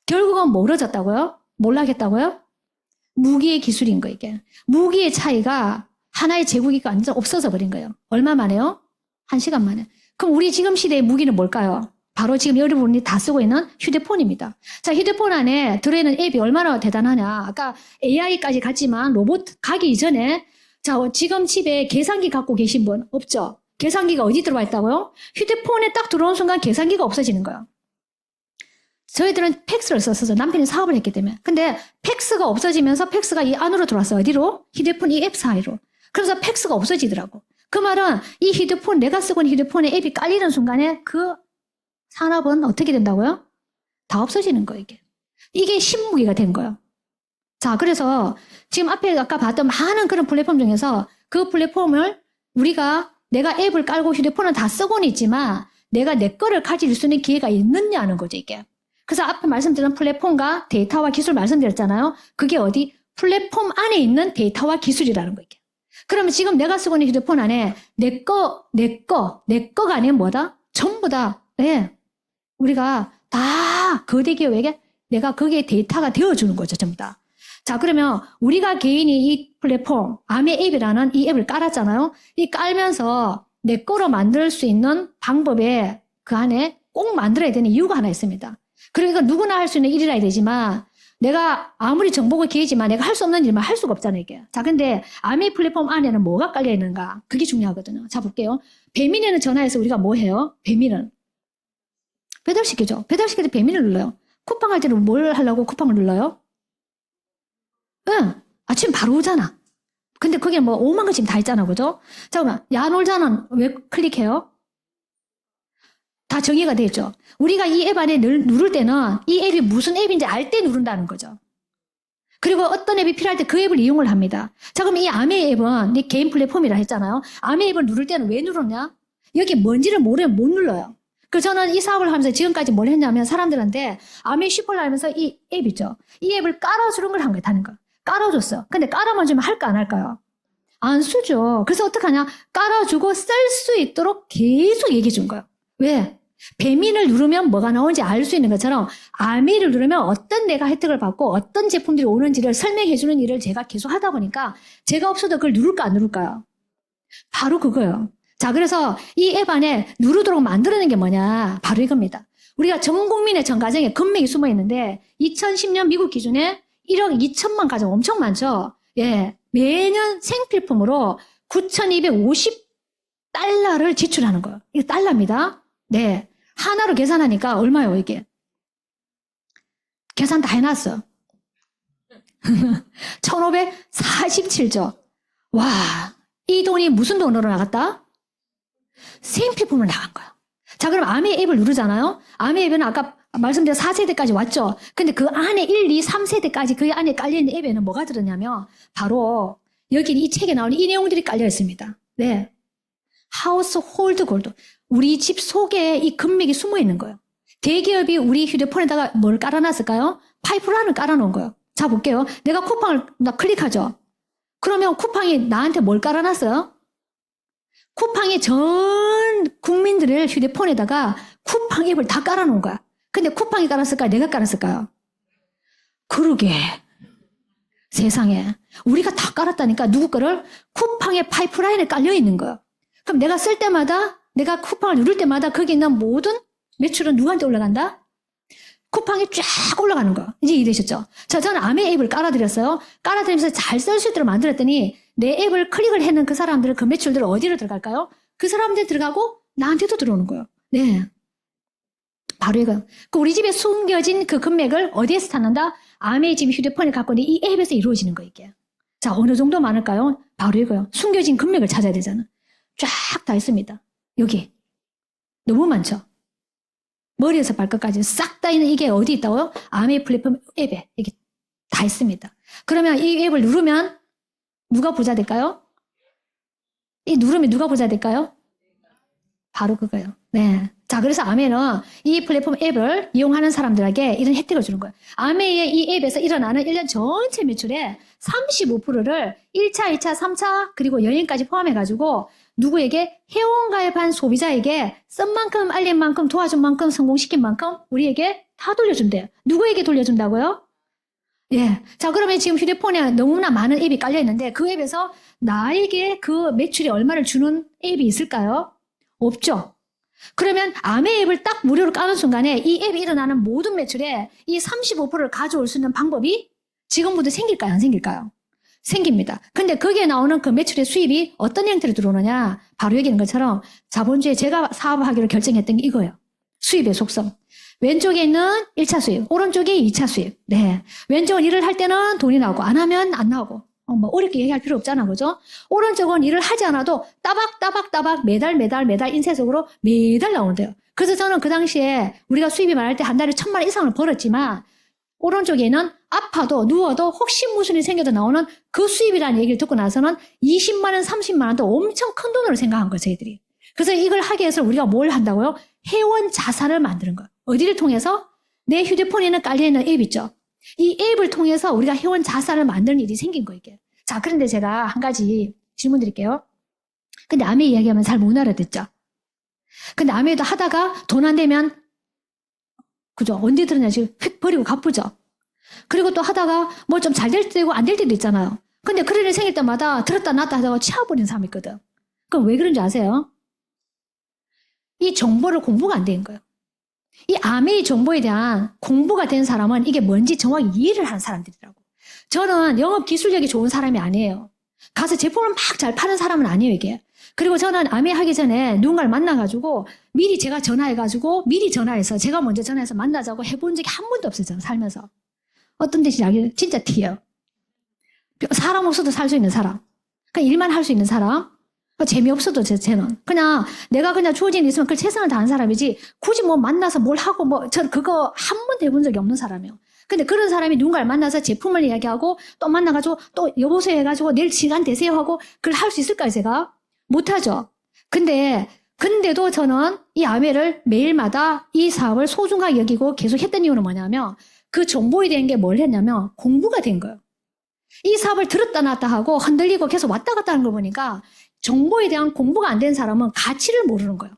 결국은 멀어졌다고요? 몰라겠다고요? 무기의 기술인 거 이게. 무기의 차이가 하나의 제국이 완전 없어져 버린 거예요. 얼마 만에요? 1시간 만에. 그럼 우리 지금 시대의 무기는 뭘까요? 바로 지금 여러분이 다 쓰고 있는 휴대폰입니다. 자, 휴대폰 안에 들어있는 앱이 얼마나 대단하냐. 아까 AI까지 갔지만 로봇 가기 이전에 자, 지금 집에 계산기 갖고 계신 분 없죠? 계산기가 어디 들어와 있다고요? 휴대폰에 딱 들어온 순간 계산기가 없어지는 거예요. 저희들은 팩스를 썼어요. 남편이 사업을 했기 때문에. 근데 팩스가 없어지면서 팩스가 이 안으로 들어왔어요. 어디로? 휴대폰 이 앱 사이로. 그래서 팩스가 없어지더라고. 그 말은 이 휴대폰, 내가 쓰고 있는 휴대폰에 앱이 깔리는 순간에 그 산업은 어떻게 된다고요? 다 없어지는 거예요, 이게. 이게 신무기가 된 거예요. 자, 그래서 지금 앞에 아까 봤던 많은 그런 플랫폼 중에서 그 플랫폼을 내가 앱을 깔고 휴대폰은 다 쓰고는 있지만 내가 내 거를 가질 수 있는 기회가 있느냐는 거죠, 이게. 그래서 앞에 말씀드린 플랫폼과 데이터와 기술 말씀드렸잖아요. 그게 어디? 플랫폼 안에 있는 데이터와 기술이라는 거예요. 그러면 지금 내가 쓰고 있는 휴대폰 안에 내 거가 아니면 뭐다? 전부 다, 네. 우리가 다 거대 기업에게 내가 거기에 데이터가 되어주는 거죠, 전부 다. 자, 그러면 우리가 개인이 이 플랫폼, 아메 앱이라는 이 앱을 깔았잖아요. 이 깔면서 내 거로 만들 수 있는 방법에 그 안에 꼭 만들어야 되는 이유가 하나 있습니다. 그러니까 누구나 할 수 있는 일이라 해야 되지만 내가 아무리 정보가 기회지만 내가 할 수 없는 일만 할 수가 없잖아요, 이게. 자, 근데 아메 플랫폼 안에는 뭐가 깔려 있는가? 그게 중요하거든요. 자, 볼게요. 배민에는 전화해서 우리가 뭐 해요? 배민은 배달시키죠. 배달시킬 때 배민을 눌러요. 쿠팡 할 때는 뭘 하려고 쿠팡을 눌러요? 응. 아침 바로 오잖아. 근데 거기에 뭐 5만 거 지금 다 있잖아. 그죠? 잠깐만. 야놀자는 왜 클릭해요? 다 정의가 돼 있죠. 우리가 이 앱 안에 누를 때는 이 앱이 무슨 앱인지 알 때 누른다는 거죠. 그리고 어떤 앱이 필요할 때 그 앱을 이용을 합니다. 자, 그럼 이 아메 앱은 네 개인 플랫폼이라 했잖아요. 아메 앱을 누를 때는 왜 누르냐? 여기 뭔지를 모르면 못 눌러요. 그래서 저는 이 사업을 하면서 지금까지 뭘 했냐면 사람들한테 아메 슈퍼를 하면서 이 앱 있죠. 이 앱을 깔아주는 걸 한 거예요. 다는 거. 깔아줬어. 근데 깔아만 주면 할까 안 할까요? 안 쓰죠. 그래서 어떡하냐? 깔아주고 쓸 수 있도록 계속 얘기해 준 거예요. 왜? 배민을 누르면 뭐가 나오는지 알 수 있는 것처럼 아미를 누르면 어떤 내가 혜택을 받고 어떤 제품들이 오는지를 설명해 주는 일을 제가 계속 하다 보니까 제가 없어도 그걸 누를까 안 누를까요? 바로 그거예요. 자, 그래서 이 앱 안에 누르도록 만들어낸 게 뭐냐? 바로 이겁니다. 우리가 전 국민의 전 가정에 금맥이 숨어 있는데 2010년 미국 기준에 1억 2천만 가정 엄청 많죠? 예. 매년 생필품으로 9,250달러를 지출하는 거예요. 이거 달러입니다. 네. 하나로 계산하니까 얼마요, 이게? 계산 다 해놨어. 1,547조. 와, 이 돈이 무슨 돈으로 나갔다? 생필품으로 나간 거야. 자, 그럼 아메 앱을 누르잖아요? 아메 앱은 아까 말씀드린 4세대까지 왔죠? 근데 그 안에 1, 2, 3세대까지 그 안에 깔려있는 앱에는 뭐가 들었냐면 바로 여기 이 책에 나오는 이 내용들이 깔려 있습니다. 네. 하우스 홀드 골드. 우리 집 속에 이 금맥이 숨어 있는 거예요. 대기업이 우리 휴대폰에다가 뭘 깔아놨을까요? 파이프라인을 깔아놓은 거예요. 자, 볼게요. 내가 쿠팡을 클릭하죠? 그러면 쿠팡이 나한테 뭘 깔아놨어요? 쿠팡이 전 국민들의 휴대폰에다가 쿠팡 앱을 다 깔아놓은 거야. 근데 쿠팡이 깔았을까요? 내가 깔았을까요? 그러게. 세상에. 우리가 다 깔았다니까 누구 거를? 쿠팡의 파이프라인에 깔려 있는 거예요. 그럼 내가 쓸 때마다 내가 쿠팡을 누를 때마다 거기 있는 모든 매출은 누구한테 올라간다? 쿠팡이 쫙 올라가는 거. 이제 이해되셨죠? 자, 저는 아메 앱을 깔아드렸어요. 깔아드리면서 잘 쓸 수 있도록 만들었더니 내 앱을 클릭을 했는 그 사람들은 그 매출들은 어디로 들어갈까요? 그 사람들 들어가고 나한테도 들어오는 거예요. 네. 바로 이거. 우리 집에 숨겨진 그 금액을 어디에서 찾는다? 아메 집 휴대폰에 갖고 있는 이 앱에서 이루어지는 거, 이게. 자, 어느 정도 많을까요? 바로 이거요. 숨겨진 금액을 찾아야 되잖아. 쫙 다 있습니다. 여기. 너무 많죠? 머리에서 발끝까지 싹 다 있는 이게 어디 있다고요? 아메 플랫폼 앱에. 이게 다 있습니다. 그러면 이 앱을 누르면 누가 부자 될까요? 이 누르면 누가 부자 될까요? 바로 그거예요. 네. 자, 그래서 아메는 이 플랫폼 앱을 이용하는 사람들에게 이런 혜택을 주는 거예요. 아메의 이 앱에서 일어나는 1년 전체 매출의 35%를 1차, 2차, 3차, 그리고 여행까지 포함해가지고 누구에게 회원가입한 소비자에게 쓴 만큼, 알린 만큼, 도와준 만큼, 성공시킨 만큼 우리에게 다 돌려준대요. 누구에게 돌려준다고요? 예. 자, 그러면 지금 휴대폰에 너무나 많은 앱이 깔려 있는데 그 앱에서 나에게 그 매출이 얼마를 주는 앱이 있을까요? 없죠. 그러면 아메 앱을 딱 무료로 까는 순간에 이 앱이 일어나는 모든 매출에 이 35%를 가져올 수 있는 방법이 지금부터 생길까요? 안 생길까요? 생깁니다. 근데 거기에 나오는 그 매출의 수입이 어떤 형태로 들어오느냐? 바로 여기 있는 것처럼 자본주의에 제가 사업하기로 결정했던 게 이거예요. 수입의 속성. 왼쪽에 있는 1차 수입, 오른쪽에 2차 수입. 네. 왼쪽은 일을 할 때는 돈이 나오고 안 하면 안 나오고. 뭐 어렵게 얘기할 필요 없잖아, 그죠? 오른쪽은 일을 하지 않아도 따박 매달 인쇄적으로 매달 나오는데요. 그래서 저는 그 당시에 우리가 수입이 많을 때 한 달에 1,000만 원 이상을 벌었지만 오른쪽에는 아파도 누워도 혹시 무슨 일이 생겨도 나오는 그 수입이라는 얘기를 듣고 나서는 20만 원, 30만 원도 엄청 큰 돈으로 생각한 거예요, 저희들이. 그래서 이걸 하기 위해서 우리가 뭘 한다고요? 회원 자산을 만드는 거예요. 어디를 통해서? 내 휴대폰에는 깔려있는 앱 있죠. 이 앱을 통해서 우리가 회원 자산을 만드는 일이 생긴 거예요, 이게. 자, 그런데 제가 한 가지 질문 드릴게요. 근데 아메 이야기하면 잘 못 알아듣죠? 근데 아메도 하다가 돈 안 되면, 그죠? 언제 들었냐, 지금 휙 버리고 갚으죠? 그리고 또 하다가 뭐 좀 잘 될 때고 안 될 때도 있잖아요. 근데 그런 일 생길 때마다 들었다 놨다 하다가 치워버리는 사람이 있거든. 그럼 왜 그런지 아세요? 이 정보를 공부가 안 된 거예요. 이 아메이 정보에 대한 공부가 된 사람은 이게 뭔지 정확히 이해를 하는 사람들이라고. 저는 영업 기술력이 좋은 사람이 아니에요. 가서 제품을 막 잘 파는 사람은 아니에요, 이게. 그리고 저는 아메이 하기 전에 누군가를 만나가지고 미리 제가 전화해가지고 미리 전화해서 제가 먼저 전화해서 만나자고 해본 적이 한 번도 없어요, 저는 살면서. 어떤 데지 알겠어요? 진짜 티예요. 사람 없어도 살 수 있는 사람. 그냥 일만 할 수 있는 사람. 재미없어도 쟤는. 그냥 내가 그냥 주어진 일 있으면 그걸 최선을 다하는 사람이지 굳이 뭐 만나서 뭘 하고 뭐 전 그거 한 번도 해본 적이 없는 사람이에요. 근데 그런 사람이 누군가를 만나서 제품을 이야기하고 또 만나가지고 또 여보세요 해가지고 내일 시간 되세요 하고 그걸 할 수 있을까요, 제가? 못하죠. 근데도 저는 이 아메를 매일마다 이 사업을 소중하게 여기고 계속 했던 이유는 뭐냐면 그 정보에 대한 게 뭘 했냐면 공부가 된 거예요. 이 사업을 들었다 놨다 하고 흔들리고 계속 왔다 갔다 하는 거 보니까 정보에 대한 공부가 안 된 사람은 가치를 모르는 거예요.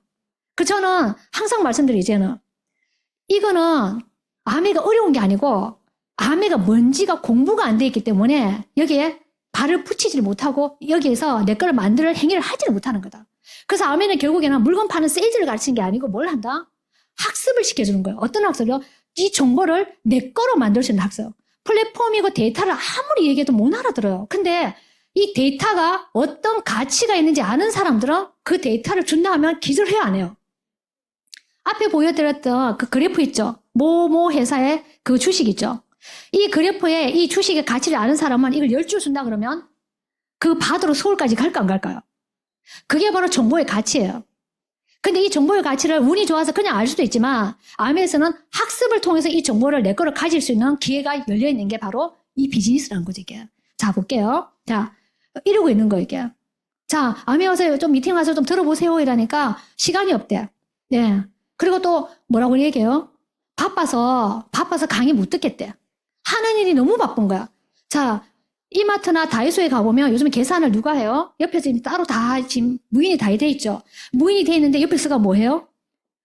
그 저는 항상 말씀드려요, 이제는. 이거는 아메가 어려운 게 아니고 아메가 뭔지가 공부가 안 돼 있기 때문에 여기에 발을 붙이지를 못하고 여기에서 내 거를 만들 행위를 하지를 못하는 거다. 그래서 아메는 결국에는 물건 파는 세일즈를 가르치는 게 아니고 뭘 한다? 학습을 시켜주는 거예요. 어떤 학습이요? 이 정보를 내 거로 만들 수 있는 학습. 플랫폼이고 데이터를 아무리 얘기해도 못 알아들어요. 근데 이 데이터가 어떤 가치가 있는지 아는 사람들은 그 데이터를 준다 하면 기절해야 안 해요. 앞에 보여드렸던 그 그래프 있죠? 모 회사의 그 주식 있죠? 이 그래프에 이 주식의 가치를 아는 사람은 이걸 10줄 준다 그러면 그 받으러 서울까지 갈까 안 갈까요? 그게 바로 정보의 가치예요. 근데 이 정보의 가치를 운이 좋아서 그냥 알 수도 있지만 아메에서는 학습을 통해서 이 정보를 내 거를 가질 수 있는 기회가 열려있는 게 바로 이 비즈니스라는 거죠, 이게. 자, 볼게요. 자, 이러고 있는 거, 이게. 자, 아메 와서 좀 미팅 가서 좀 들어보세요. 이러니까 시간이 없대. 네. 그리고 또 뭐라고 얘기해요? 바빠서 강의 못 듣겠대. 하는 일이 너무 바쁜 거야. 자, 이마트나 다이소에 가보면 요즘에 계산을 누가 해요? 옆에서 지금 따로 다 지금 무인이 다 돼 있죠. 무인이 돼 있는데 옆에서가 뭐 해요?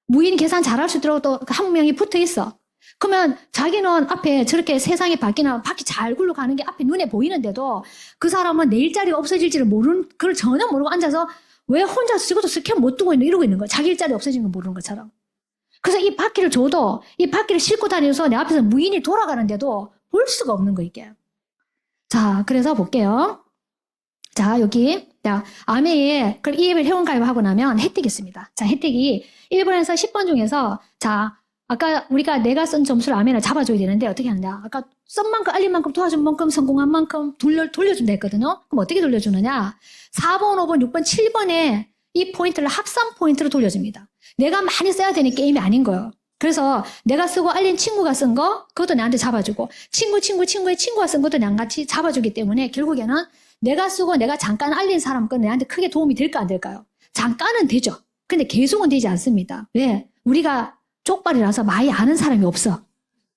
무인 계산 잘할 수 있도록 또 한 명이 붙어 있어. 그러면 자기는 앞에 저렇게 세상이 바뀌나 바퀴 잘 굴러가는 게 앞에 눈에 보이는데도 그 사람은 내 일자리가 없어질지를 모르는, 그걸 전혀 모르고 앉아서 왜 혼자서 적어도 스캔 못 두고 이러고 있는 거야. 자기 일자리 없어지는 거 모르는 것처럼. 그래서 이 바퀴를 줘도 이 바퀴를 싣고 다니면서 내 앞에서 무인이 돌아가는데도 볼 수가 없는 거, 이게. 자, 그래서 볼게요. 자, 여기. 자, 아메에 이 앱을 회원가입하고 나면 혜택이 있습니다. 자, 혜택이 1번에서 10번 중에서, 자, 아까 우리가 내가 쓴 점수를 아메를 잡아줘야 되는데 어떻게 하느냐. 아까 쓴 만큼, 알린 만큼, 도와준 만큼, 성공한 만큼 돌려준다 했거든요. 그럼 어떻게 돌려주느냐. 4번, 5번, 6번, 7번에 이 포인트를 합산 포인트로 돌려줍니다. 내가 많이 써야 되는 게임이 아닌 거예요. 그래서 내가 쓰고 알린 친구가 쓴 거, 그것도 나한테 잡아주고, 친구의 친구가 쓴 것도 나랑 같이 잡아주기 때문에 결국에는 내가 쓰고 내가 잠깐 알린 사람 건 내한테 크게 도움이 될까 안 될까요? 잠깐은 되죠. 근데 계속은 되지 않습니다. 왜? 우리가 쪽발이라서 많이 아는 사람이 없어.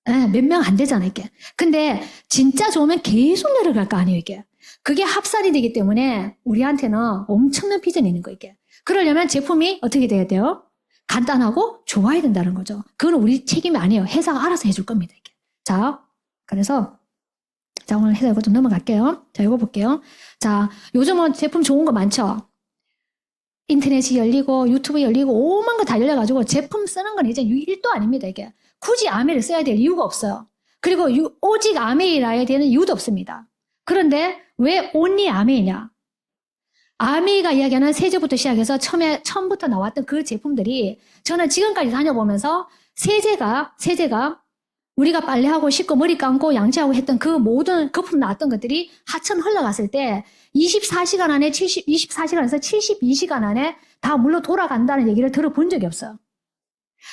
몇 명 안 되잖아, 이게. 근데 진짜 좋으면 계속 내려갈 거 아니에요, 이게. 그게 합산이 되기 때문에 우리한테는 엄청난 비전이 있는 거, 이게. 그러려면 제품이 어떻게 돼야 돼요? 간단하고 좋아야 된다는 거죠. 그건 우리 책임이 아니에요. 회사가 알아서 해줄 겁니다, 이게. 자, 그래서 자, 오늘 해서 이거 좀 넘어갈게요. 자, 이거 볼게요. 자, 요즘은 제품 좋은 거 많죠? 인터넷이 열리고 유튜브 열리고 오만 거 다 열려가지고 제품 쓰는 건 이제 1도 아닙니다, 이게. 굳이 아메를 써야 될 이유가 없어요. 그리고 오직 아메이라야 되는 이유도 없습니다. 그런데 왜 only 아메이냐? 아메이가 이야기하는 세제부터 시작해서 처음부터 나왔던 그 제품들이 저는 지금까지 다녀보면서 세제가 우리가 빨래하고 씻고 머리 감고 양치하고 했던 그 모든 거품 나왔던 것들이 하천 흘러갔을 때 24시간 안에 24시간에서 72시간 안에 다 물로 돌아간다는 얘기를 들어본 적이 없어요.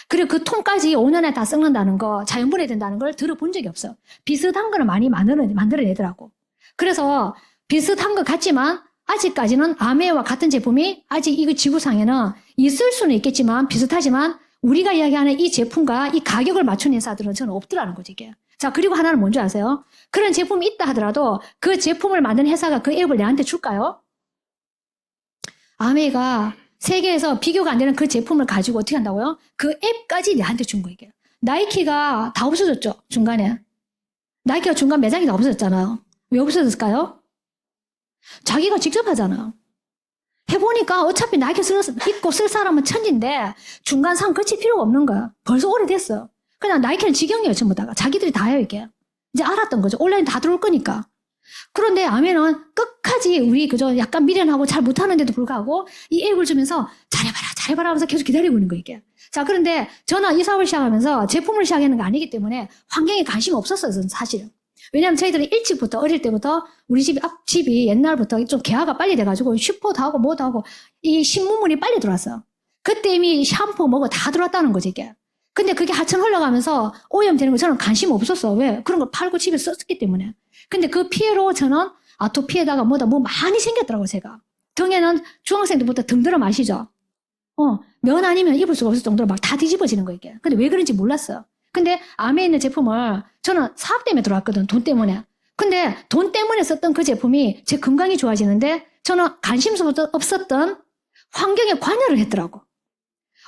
그리고 그 통까지 5년에 다 썩는다는 거, 자연분해 된다는 걸 들어본 적이 없어요. 비슷한 거는 많이 만들어내더라고. 그래서 비슷한 것 같지만 아직까지는 아메와 같은 제품이 아직 이 지구상에는 있을 수는 있겠지만 비슷하지만 우리가 이야기하는 이 제품과 이 가격을 맞춘 회사들은 저는 없더라는 거지, 이게. 자, 그리고 하나는 뭔지 아세요? 그런 제품이 있다 하더라도 그 제품을 만든 회사가 그 앱을 내한테 줄까요? 아메가 세계에서 비교가 안 되는 그 제품을 가지고 어떻게 한다고요? 그 앱까지 내한테 준 거, 이게. 나이키가 다 없어졌죠, 중간에. 나이키가 중간 매장이 다 없어졌잖아요. 왜 없어졌을까요? 자기가 직접 하잖아. 해보니까 어차피 나이키 입고 쓸 사람은 천진데 중간 상 거칠 필요가 없는 거야. 벌써 오래됐어. 그냥 나이키는 직영이에요, 전부 다가. 자기들이 다 해요, 이게. 이제 알았던 거죠. 온라인 다 들어올 거니까. 그런데 아메는 끝까지 우리 그저 약간 미련하고 잘 못하는데도 불구하고 이 앱을 주면서 잘해봐라 하면서 계속 기다리고 있는 거예요, 이게. 자, 그런데 저는 이 사업을 시작하면서 제품을 시작하는 거 아니기 때문에 환경에 관심이 없었어요, 저는 사실은. 왜냐하면 저희들은 일찍부터 어릴 때부터 우리 앞집이 옛날부터 좀 개화가 빨리 돼가지고 슈퍼도 하고 뭐도 하고 이 신문물이 빨리 들어왔어요. 그때 이미 샴푸 뭐고 다 들어왔다는 거지, 이게. 근데 그게 하천 흘러가면서 오염되는 거 저는 관심 없었어. 왜? 그런 거 팔고 집에 썼기 때문에. 근데 그 피해로 저는 아토피에다가 뭐 많이 생겼더라고, 제가. 등에는 중학생 때부터 등 들어 마시죠. 면 아니면 입을 수가 없을 정도로 막 다 뒤집어지는 거, 이게. 근데 왜 그런지 몰랐어요. 근데 암에 있는 제품을 저는 사업 때문에 들어왔거든, 돈 때문에. 근데 돈 때문에 썼던 그 제품이 제 건강이 좋아지는데 저는 관심도 없었던 환경에 관여를 했더라고.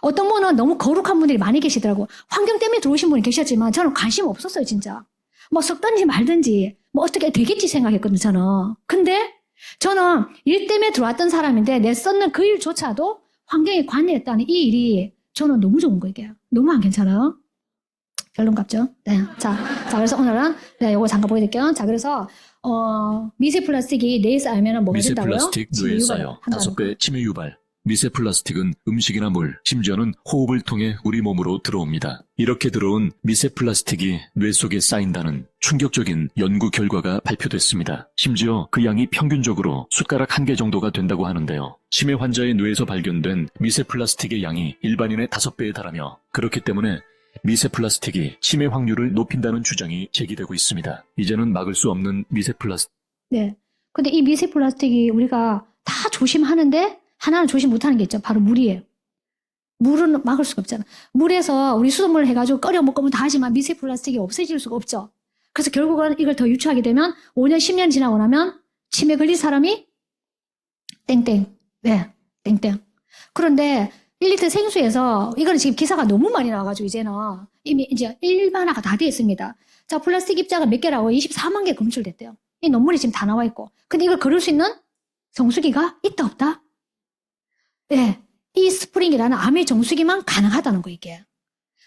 어떤 분은 너무 거룩한 분들이 많이 계시더라고. 환경 때문에 들어오신 분이 계셨지만 저는 관심 없었어요, 진짜. 뭐 썩든지 말든지 뭐 어떻게 되겠지 생각했거든요, 저는. 근데 저는 일 때문에 들어왔던 사람인데 내 썼는 그 일조차도 환경에 관여했다는 이 일이 저는 너무 좋은 거, 이게. 너무 안 괜찮아요? 결론 같죠? 네. 자, 그래서 오늘은, 네, 요거 잠깐 보여드릴게요. 자, 그래서, 미세 플라스틱이 뇌에 쌓이면 뭐가 미세 된다고요? 플라스틱 뇌에 쌓여 5배 치매 유발. 미세 플라스틱은 음식이나 물, 심지어는 호흡을 통해 우리 몸으로 들어옵니다. 이렇게 들어온 미세 플라스틱이 뇌 속에 쌓인다는 충격적인 연구 결과가 발표됐습니다. 심지어 그 양이 평균적으로 숟가락 1개 정도가 된다고 하는데요. 치매 환자의 뇌에서 발견된 미세 플라스틱의 양이 일반인의 5배에 달하며 그렇기 때문에 미세 플라스틱이 치매 확률을 높인다는 주장이 제기되고 있습니다. 이제는 막을 수 없는 미세 플라스틱. 네. 근데 이 미세 플라스틱이 우리가 다 조심하는데 하나는 조심 못하는 게 있죠. 바로 물이에요. 물은 막을 수가 없잖아. 물에서 우리 수돗물 해가지고 끓여 먹고 다 하지만 미세 플라스틱이 없어질 수가 없죠. 그래서 결국은 이걸 더 유추하게 되면 5년, 10년 지나고 나면 치매 걸린 사람이 땡땡. 네, 땡땡. 그런데 1리터 생수에서 이거는 지금 기사가 너무 많이 나와가지고 이제는 이미 이제 일반화가 다 되어 있습니다. 자, 플라스틱 입자가 몇 개라고 24만 개 검출됐대요. 이 논문이 지금 다 나와 있고. 근데 이걸 거를 수 있는 정수기가 있다 없다? 네, 이 스프링이라는 암의 정수기만 가능하다는 거, 이게.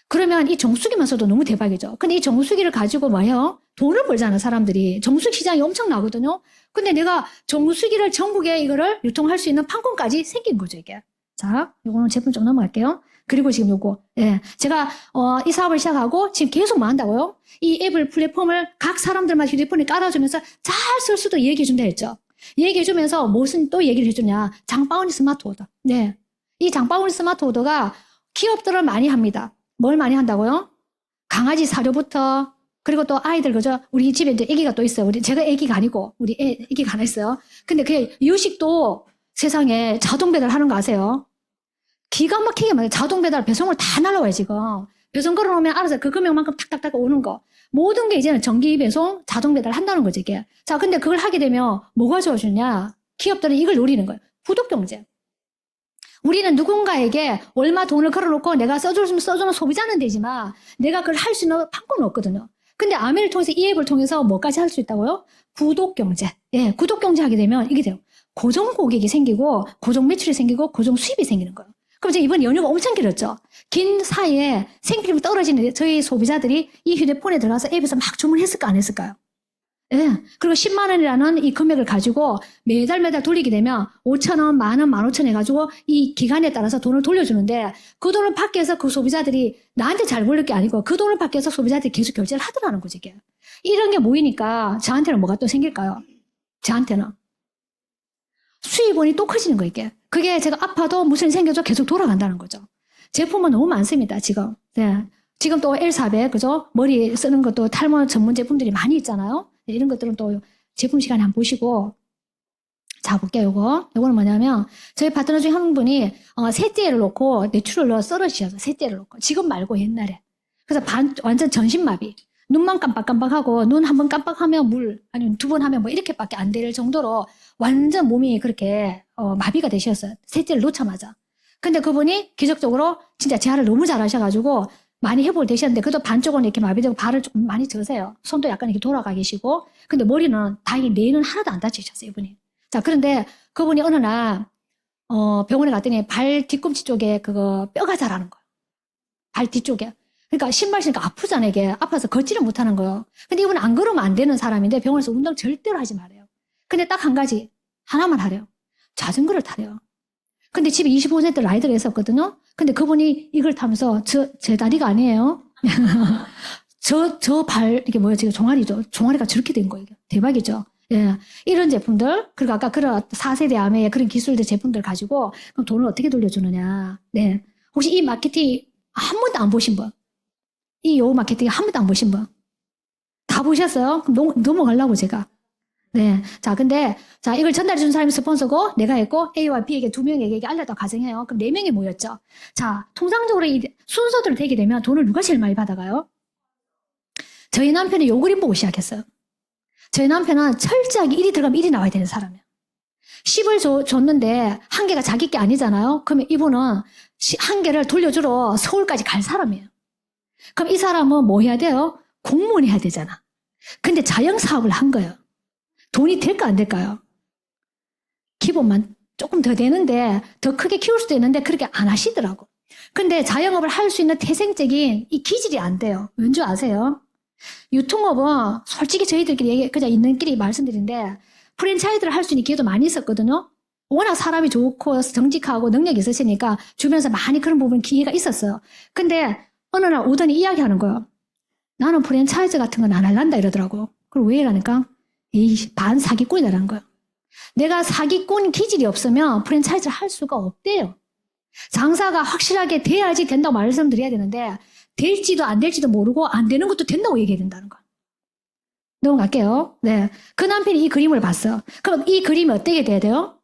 그러면 이 정수기만 써도 너무 대박이죠. 근데 이 정수기를 가지고 뭐예요? 돈을 벌잖아, 사람들이. 정수기 시장이 엄청 나거든요. 근데 내가 정수기를 전국에 이거를 유통할 수 있는 판권까지 생긴 거죠, 이게. 자, 요거는 제품 좀 넘어갈게요. 그리고 지금 요거, 예. 제가, 이 사업을 시작하고 지금 계속 뭐 한다고요? 이 앱을, 플랫폼을 각 사람들마다 휴대폰에 깔아주면서 잘 쓸 수도 얘기해준다 했죠. 얘기해주면서 무슨 또 얘기를 해주냐. 장바구니 스마트 오더. 네. 이 장바구니 스마트 오더가 기업들을 많이 합니다. 뭘 많이 한다고요? 강아지 사료부터 그리고 또 아이들, 그죠? 우리 집에 이제 아기가 또 있어요. 제가 아기가 아니고, 우리 아기가 하나 있어요. 근데 그 유식도 세상에 자동 배달하는 거 아세요? 기가 막히게 말해요. 자동 배달 배송을 다 날라와요, 지금. 배송 걸어놓으면 알아서 그 금액만큼 탁탁탁 오는 거. 모든 게 이제는 정기 배송, 자동 배달 한다는 거죠, 이게. 자, 근데 그걸 하게 되면 뭐가 좋아지냐? 기업들은 이걸 노리는 거예요. 구독 경제. 우리는 누군가에게 얼마 돈을 걸어놓고 내가 써주는 소비자는 되지만 내가 그걸 할 수 있는 판권은 없거든요. 근데 아메를 통해서 이 앱을 통해서 뭐까지 할 수 있다고요? 구독 경제. 예, 구독 경제 하게 되면 이게 돼요. 고정 고객이 생기고 고정 매출이 생기고 고정 수입이 생기는 거예요. 그럼 이제 이번 연휴가 엄청 길었죠. 긴 사이에 생필품 떨어지는 저희 소비자들이 이 휴대폰에 들어가서 앱에서 막 주문했을까 안 했을까요? 예. 그리고 10만 원이라는 이 금액을 가지고 매달 돌리게 되면 5천 원, 만 원, 15,000원 해가지고 이 기간에 따라서 돈을 돌려주는데 그 돈을 받기 위해서 그 소비자들이 나한테 잘 벌릴 게 아니고 그 돈을 받기 위해서 소비자들이 계속 결제를 하더라는 거지, 이게. 이런 게 모이니까 저한테는 뭐가 또 생길까요? 저한테는. 수입원이 또 커지는 거, 이게. 그게 제가 아파도 무슨 일이 생겨도 계속 돌아간다는 거죠. 제품은 너무 많습니다, 지금. 네. 지금 또 L400, 그죠? 머리 쓰는 것도 탈모 전문 제품들이 많이 있잖아요. 네, 이런 것들은 또 제품 시간에 한번 보시고. 자, 볼게요, 요거는 뭐냐면, 저희 파트너 중에 한 분이, 셋째를 놓고, 내추럴로 썰어주셔서, 셋째를 놓고. 지금 말고 옛날에. 그래서 완전 전신마비. 눈만 깜빡깜빡하고, 눈 한 번 깜빡하면 아니면 두 번 하면 뭐 이렇게밖에 안 될 정도로 완전 몸이 그렇게, 마비가 되셨어요. 셋째를 놓자마자. 근데 그분이 기적적으로 진짜 재활을 너무 잘하셔가지고, 많이 회복을 되셨는데, 그래도 반쪽은 이렇게 마비되고 발을 조금 많이 져세요. 손도 약간 이렇게 돌아가 계시고, 근데 머리는 다행히 뇌는 하나도 안 다치셨어요, 이분이. 자, 그런데 그분이 어느 날, 병원에 갔더니 발 뒤꿈치 쪽에 그거 뼈가 자라는 거예요. 발 뒤쪽에. 그러니까 신발 신으니까 아프잖아요, 이게. 아파서 걷지를 못하는 거예요. 근데 이분은 안 걸으면 안 되는 사람인데 병원에서 운동 절대로 하지 말아요. 근데 딱 한 가지, 하나만 하래요. 자전거를 타래요. 근데 집에 25cm 라이더가 있었거든요. 근데 그분이 이걸 타면서 제 다리가 아니에요. 저 이게 뭐예요? 지금 종아리죠. 종아리가 저렇게 된 거예요. 대박이죠. 예. 이런 제품들, 그리고 아까 그런 4세대 암의 그런 기술들 제품들 가지고 그럼 돈을 어떻게 돌려주느냐. 네. 혹시 이 마케팅 한 번도 안 보신 분? 요 마케팅 한 번도 안 보신 분? 다 보셨어요? 그럼 넘어가려고 제가. 네. 자, 근데, 자, 이걸 전달해 준 사람이 스폰서고, 내가 했고, A와 B에게 2명에게 알렸다고 가정해요. 그럼 4명이 모였죠. 자, 통상적으로 이 순서대로 되게 되면 돈을 누가 제일 많이 받아가요? 저희 남편이 요 그림 보고 시작했어요. 저희 남편은 철저하게 1이 들어가면 1이 나와야 되는 사람이에요. 10을 줬는데, 한 개가 자기 게 아니잖아요? 그러면 이분은 한 개를 돌려주러 서울까지 갈 사람이에요. 그럼 이 사람은 뭐 해야 돼요? 공무원 해야 되잖아. 근데 자영사업을 한 거예요. 돈이 될까 안 될까요? 기본만 조금 더 되는데 더 크게 키울 수도 있는데 그렇게 안 하시더라고. 근데 자영업을 할 수 있는 태생적인 이 기질이 안 돼요. 왠지 아세요? 유통업은 솔직히 저희들끼리 그냥 있는끼리 말씀드리는데 프랜차이즈를 할 수 있는 기회도 많이 있었거든요. 워낙 사람이 좋고 정직하고 능력이 있으시니까 주변에서 많이 그런 부분 기회가 있었어요. 근데 어느 날 오더니 이야기하는 거예요. 나는 프랜차이즈 같은 건 안 할란다 이러더라고. 그럼 왜 이러니까? 반 사기꾼이라는 거예요. 내가 사기꾼 기질이 없으면 프랜차이즈를 할 수가 없대요. 장사가 확실하게 돼야지 된다고 말씀드려야 되는데 될지도 안 될지도 모르고 안 되는 것도 된다고 얘기해야 된다는 거예요. 넘어갈게요. 네. 그 남편이 이 그림을 봤어요. 그럼 이 그림이 어떻게 돼야 돼요?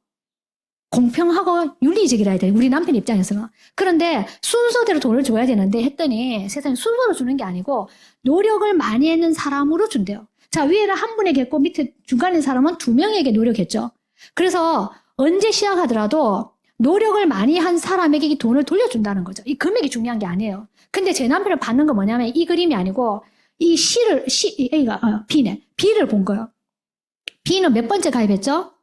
공평하고 윤리적이라 해야 돼요. 우리 남편 입장에서는. 그런데 순서대로 돈을 줘야 되는데 했더니 세상에 순서로 주는 게 아니고 노력을 많이 했는 사람으로 준대요. 자, 위에는 한 분에게 했고 밑에 중간에 사람은 2명에게 노력했죠. 그래서 언제 시작하더라도 노력을 많이 한 사람에게 이 돈을 돌려준다는 거죠. 이 금액이 중요한 게 아니에요. 근데 제 남편을 받는 건 뭐냐면 이 그림이 아니고 이 B를 본 거예요. B는 몇 번째 가입했죠?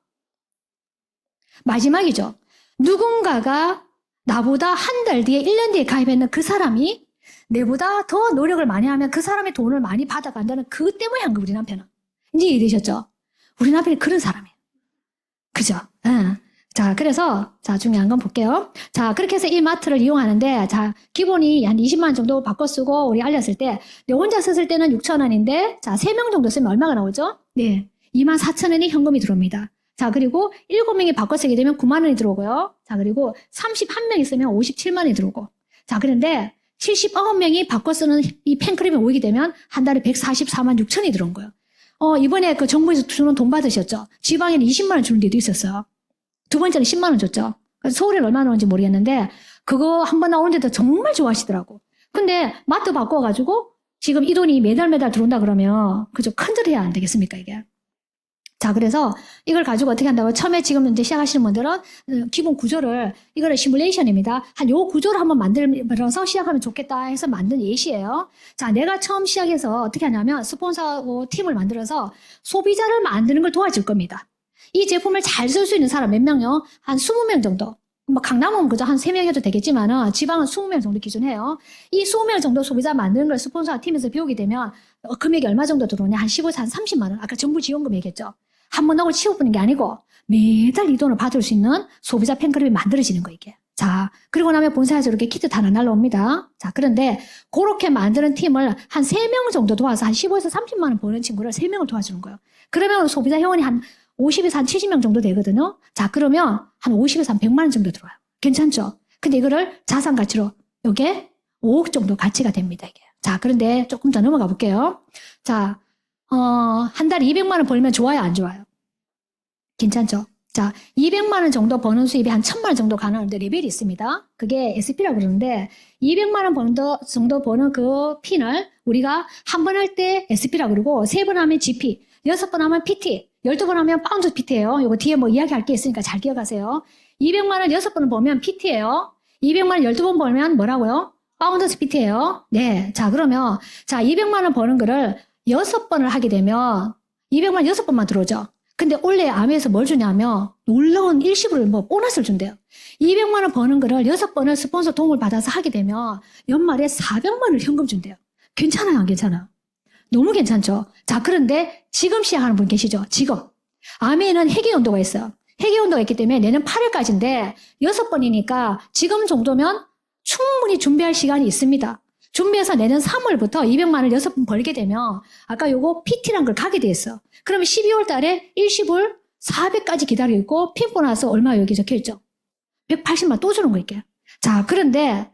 마지막이죠. 누군가가 나보다 한 달 뒤에 1년 뒤에 가입했는 그 사람이 내보다 더 노력을 많이 하면 그 사람의 돈을 많이 받아간다는 그 때문에 한 거 우리 남편은. 이제 이해되셨죠? 우리 남편이 그런 사람이에요. 그죠? 자, 그래서 자 중요한 건 볼게요. 자, 그렇게 해서 이 마트를 이용하는데 자 기본이 한 20만 원 정도 바꿔 쓰고 우리 알렸을 때 혼자 썼을 때는 6,000원인데 자 3명 정도 쓰면 얼마가 나오죠? 네, 24,000원이 현금이 들어옵니다. 자, 그리고 7명이 바꿔 쓰게 되면 9만 원이 들어오고요. 자, 그리고 31명 있으면 57만 원이 들어오고. 자, 그런데 79명이 바꿔 쓰는 이 팬클럽에 모이게 되면 한 달에 144만 6천이 들어온 거예요. 이번에 그 정부에서 주는 돈 받으셨죠? 지방에는 20만 원 주는 데도 있었어요. 두 번째는 10만 원 줬죠. 그래서 서울에는 얼마 나오는지 모르겠는데 그거 한 번 나오는데도 정말 좋아하시더라고. 근데 마트 바꿔가지고 지금 이 돈이 매달 들어온다 그러면 그죠? 큰절해야 안 되겠습니까 이게? 자, 그래서 이걸 가지고 어떻게 한다고? 처음에 지금 이제 시작하시는 분들은 기본 구조를, 이거는 시뮬레이션입니다. 한 요 구조를 한번 만들어서 시작하면 좋겠다 해서 만든 예시예요. 자, 내가 처음 시작해서 어떻게 하냐면 스폰서하고 팀을 만들어서 소비자를 만드는 걸 도와줄 겁니다. 이 제품을 잘 쓸 수 있는 사람 몇 명요? 한 20명 정도. 뭐 강남은 그저 한 3명 해도 되겠지만은 지방은 20명 정도 기준해요. 이 20명 정도 소비자 만드는 걸 스폰서와 팀에서 배우게 되면 금액이 얼마 정도 들어오냐? 한 15에서 한 30만 원. 아까 정부 지원금 얘기했죠. 한 번 하고 치워보는 게 아니고 매달 이 돈을 받을 수 있는 소비자 팬클럽이 만들어지는 거 이게. 자, 그리고 나면 본사에서 이렇게 키트 하나 날라옵니다. 자, 그런데 그렇게 만드는 팀을 한 3명 정도 도와서 한 15에서 30만 원 버는 친구를 3명을 도와주는 거예요. 그러면 소비자 회원이 한 50에서 한 70명 정도 되거든요. 자, 그러면 한 50에서 한 100만 원 정도 들어와요. 괜찮죠? 근데 이거를 자산 가치로 이게 5억 정도 가치가 됩니다, 이게. 자, 그런데 조금 더 넘어가 볼게요. 자, 한 달에 200만 원 벌면 좋아요, 안 좋아요? 괜찮죠? 자, 200만 원 정도 버는 수입이 한 1000만 원 정도 가능한데 레벨이 있습니다. 그게 SP라고 그러는데 200만 원 정도 버는 그 핀을 우리가 한 번 할 때 SP라고 그러고 3번 하면 GP, 6번 하면 PT, 12번 하면 파운드 PT예요. 이거 뒤에 뭐 이야기할 게 있으니까 잘 기억하세요. 200만 원 6번을 벌면 PT예요. 200만 원 12번 벌면 뭐라고요? 파운드 PT예요. 네. 자, 그러면 자, 200만 원 버는 거를 6번을 하게 되면 200만 원 6번만 들어오죠. 근데 원래 암에서 뭘 주냐면 놀라운 일시불 뭐 보너스를 준대요. 200만 원 버는 거를 6번을 스폰서 도움을 받아서 하게 되면 연말에 400만 원을 현금 준대요. 괜찮아요, 안 괜찮아요? 너무 괜찮죠? 자, 그런데 지금 시작하는 분 계시죠? 지금. 암에는 회계연도가 있어요. 회계연도가 있기 때문에 내년 8월까지인데 6번이니까 지금 정도면 충분히 준비할 시간이 있습니다. 준비해서 내년 3월부터 200만 원을 6번 벌게 되면 아까 요거 PT란 걸 가게 돼 있어. 그러면 12월 달에 일시불 400까지 기다리고 있고 핀 보너스 얼마 여기 적혀 있죠? 180만 원 또 주는 거 있게. 자, 그런데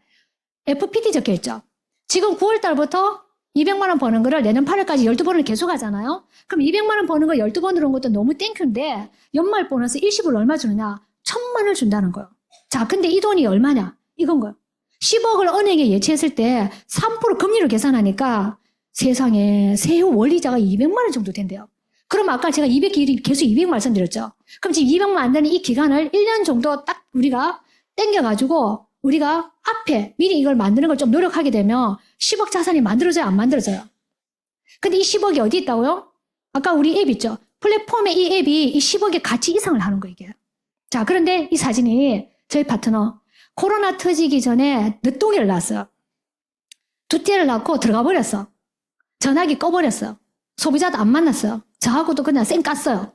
FPT 적혀 있죠? 지금 9월 달부터 200만 원 버는 거를 내년 8월까지 12번을 계속 하잖아요? 그럼 200만 원 버는 거 12번 들어온 것도 너무 땡큐인데 연말 보너스 일시불 얼마 주느냐? 1000만 원을 준다는 거예요. 자, 근데 이 돈이 얼마냐? 이건 거예요. 10억을 은행에 예치했을 때 3% 금리로 계산하니까 세상에 세후 원리자가 200만 원 정도 된대요. 그럼 아까 제가 200기 계속 200 말씀드렸죠. 그럼 지금 200만 안 되는 이 기간을 1년 정도 딱 우리가 땡겨가지고 우리가 앞에 미리 이걸 만드는 걸 좀 노력하게 되면 10억 자산이 만들어져요, 안 만들어져요? 근데 이 10억이 어디 있다고요? 아까 우리 앱 있죠? 플랫폼에 이 앱이 이 10억의 가치 이상을 하는 거예요, 이게. 자, 그런데 이 사진이 저희 파트너 코로나 터지기 전에 늦둥이를 낳았어요. 두째를 낳고 들어가 버렸어. 전화기 꺼버렸어. 소비자도 안 만났어요. 저하고도 그냥 쌩 깠어요.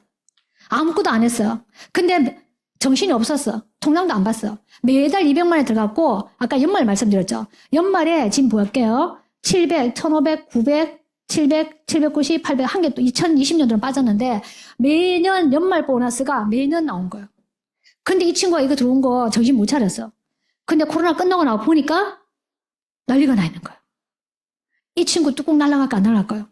아무것도 안 했어요. 근데 정신이 없었어. 통장도 안 봤어요. 매달 200만 원 들어갔고 아까 연말 말씀드렸죠. 연말에 지금 볼게요. 700, 1500, 900, 700, 790, 800 한 개 또 2020년도는 빠졌는데 매년 연말 보너스가 매년 나온 거예요. 근데 이 친구가 이거 들어온 거 정신 못 차렸어. 근데 코로나 끝나고 나와 보니까 난리가 나 있는 거예요. 이 친구 뚜껑 날라갈까 안 날라갈까요?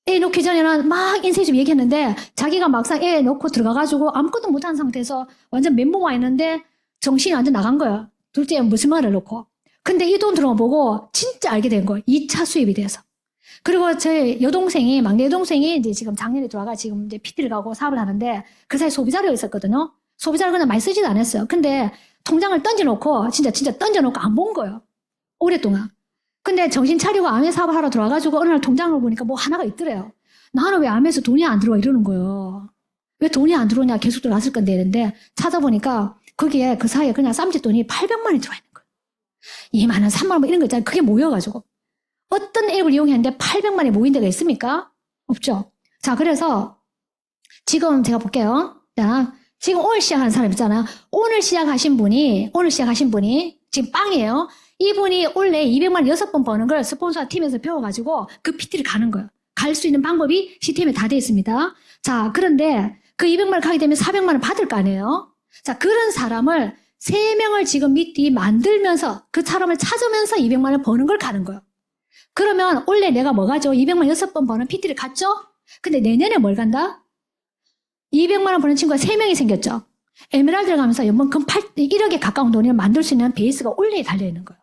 애 놓기 전에는 막 인생 좀 얘기했는데 자기가 막상 애 놓고 들어가가지고 아무것도 못한 상태에서 완전 멘붕 와 있는데 정신이 완전 나간 거예요. 둘째 무슨 말을 놓고. 근데 이 돈 들어온 거 보고 진짜 알게 된 거예요. 2차 수입이 돼서. 그리고 제 여동생이, 막내 여동생이 이제 지금 작년에 들어와가 지금 이제 PT를 가고 사업을 하는데 그 사이 소비자료가 있었거든요. 소비자를 그냥 많이 쓰지도 않았어요. 근데 통장을 던져놓고 진짜 던져놓고 안 본 거예요. 오랫동안. 근데 정신 차리고 암에 사업을 하러 들어와가지고 어느 날 통장을 보니까 뭐 하나가 있더래요. 나는 왜 암에서 돈이 안 들어와 이러는 거예요. 왜 돈이 안 들어오냐 계속 들어왔을 건데 이랬는데 찾아보니까 거기에 그 사이에 그냥 쌈짓돈이 800만 원이 들어와 있는 거예요. 2만 원, 3만 원 뭐 이런 거 있잖아요. 그게 모여가지고. 어떤 앱을 이용했는데 800만 원이 모인 데가 있습니까? 없죠. 자, 그래서 지금 제가 볼게요. 자, 지금 오늘 시작하는 사람 있잖아요. 오늘 시작하신 분이 지금 빵이에요. 이분이 원래 200만 원 6번 버는 걸 스폰서 팀에서 배워가지고 그 PT를 가는 거예요. 갈 수 있는 방법이 시스템에 다 돼 있습니다. 자, 그런데 그 200만 원 가게 되면 400만 원 받을 거 아니에요? 자, 그런 사람을 3명을 지금 미리 만들면서 그 사람을 찾으면서 200만 원 버는 걸 가는 거예요. 그러면 원래 내가 뭐 가죠? 200만 6번 버는 PT를 갔죠? 근데 내년에 뭘 간다? 200만 원 버는 친구가 3명이 생겼죠. 에메랄드를 가면서 연봉 금 1억에 가까운 돈을 만들 수 있는 베이스가 원래 달려있는 거예요.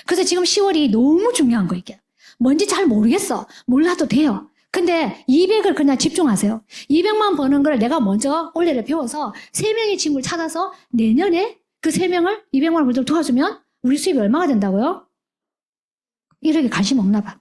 그래서 지금 10월이 너무 중요한 거 이게. 뭔지 잘 모르겠어. 몰라도 돼요. 근데 200을 그냥 집중하세요. 200만 버는 걸 내가 먼저 원래를 배워서 3명의 친구를 찾아서 내년에 그 3명을 200만 원 벌도록 도와주면 우리 수입이 얼마가 된다고요? 1억에 관심 없나 봐.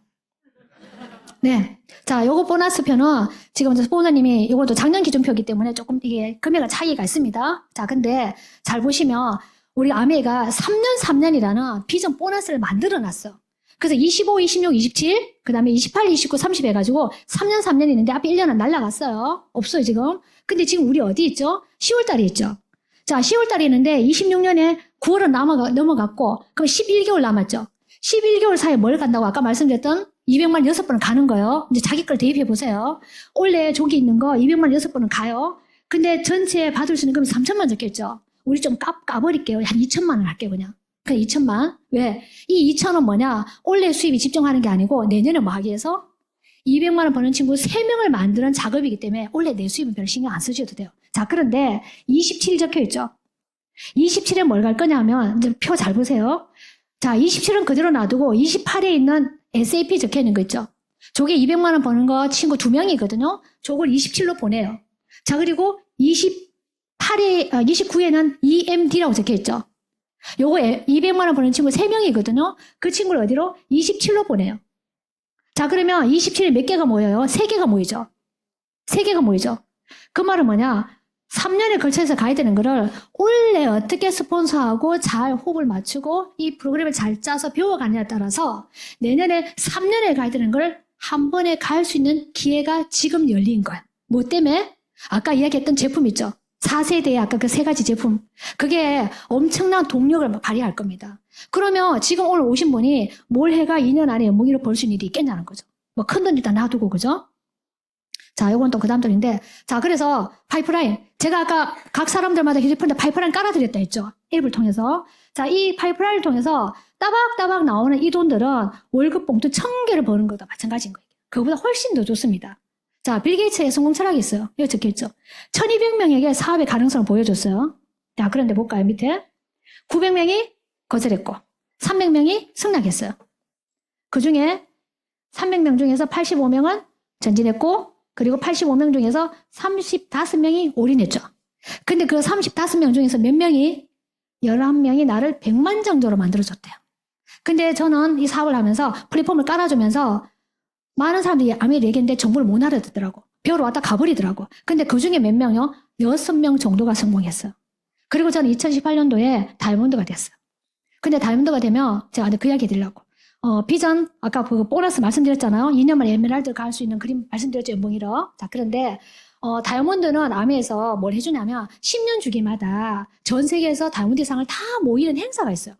네. 자, 요거 보너스 표는 지금 보너님이 이것도 작년 기준표이기 때문에 조금 이게 금액의 차이가 있습니다. 자, 근데 잘 보시면 우리 아메가 3년이라는 비전 보너스를 만들어 놨어. 그래서 25, 26, 27, 그 다음에 28, 29, 30 해가지고 3년이 있는데 앞에 1년은 날라갔어요. 없어요, 지금. 근데 지금 우리 어디 있죠? 10월 달에 있죠. 자, 10월 달에 있는데 26년에 9월은 넘어갔고, 그럼 11개월 남았죠. 11개월 사이에 뭘 간다고 아까 말씀드렸던 200만 6번은 가는 거예요. 이제 자기 걸 대입해 보세요. 원래 저기 있는 거 200만 6번은 가요. 근데 전체 받을 수 있는 금이 3천만 적겠죠. 우리 좀 까버릴게요. 한 2천만 원 할게요, 그냥. 그냥 2천만. 왜? 이 2천은 뭐냐? 원래 수입이 집중하는 게 아니고 내년에 뭐 하기 위해서 200만 원 버는 친구 3명을 만드는 작업이기 때문에 원래 내 수입은 별 신경 안 쓰셔도 돼요. 자, 그런데 27이 적혀 있죠. 27에 뭘 갈 거냐 하면 이제 표 잘 보세요. 자, 27은 그대로 놔두고 28에 있는 SAP 적혀 있는 거 있죠. 저게 200만 원 버는 거 친구 2명이거든요. 저걸 27로 보내요. 자, 그리고 29에는 EMD라고 적혀 있죠. 요거 200만 원 버는 친구 3명이거든요. 그 친구를 어디로? 27로 보내요. 자, 그러면 27에 몇 개가 모여요? 3개가 모이죠. 3개가 모이죠. 그 말은 뭐냐? 3년에 걸쳐서 가야 되는 거를 원래 어떻게 스폰서하고 잘 호흡을 맞추고 이 프로그램을 잘 짜서 배워가느냐에 따라서 내년에 3년에 가야 되는 걸 한 번에 갈 수 있는 기회가 지금 열린 거야. 뭐 때문에? 아까 이야기했던 제품 있죠. 4세대의 아까 그 3가지 제품. 그게 엄청난 동력을 발휘할 겁니다. 그러면 지금 오늘 오신 분이 뭘 해가 2년 안에 연봉 1억 벌 수 있는 일이 있겠냐는 거죠. 뭐 큰 돈 일단 놔두고, 그죠? 자, 요건 또 그 다음 돈인데. 자, 그래서 파이프라인. 제가 아까 각 사람들마다 휴대폰에 파이프라인 깔아드렸다 했죠. 앱을 통해서. 자, 이 파이프라인을 통해서 따박따박 나오는 이 돈들은 월급 봉투 1000개를 버는 것과 마찬가지인 거예요. 그거보다 훨씬 더 좋습니다. 자, 빌 게이츠의 성공 철학이 있어요. 여기 적혀 있죠. 1200명에게 사업의 가능성을 보여줬어요. 자, 그런데 볼까요, 밑에? 900명이 거절했고, 300명이 승낙했어요. 그 중에 300명 중에서 85명은 전진했고, 그리고 85명 중에서 35명이 올인했죠. 근데 그 35명 중에서 몇 명이 11명이 나를 100만 정도로 만들어줬대요. 근데 저는 이 사업을 하면서 플랫폼을 깔아주면서 많은 사람들이 아메리 얘기했는데 정보를 못 알아듣더라고. 배우러 왔다 가버리더라고. 근데 그 중에 몇 명이요? 6명 정도가 성공했어요. 그리고 저는 2018년도에 다이아몬드가 됐어요. 근데 다이아몬드가 되면 제가 그 이야기 해드리려고. 비전, 아까 그 보너스 말씀드렸잖아요. 2년 만에 에메랄드 갈 수 있는 그림 말씀드렸죠, 연봉 1억. 자, 그런데, 다이아몬드는 아메에서 뭘 해주냐면, 10년 주기마다 전 세계에서 다이아몬드 상을 다 모이는 행사가 있어요.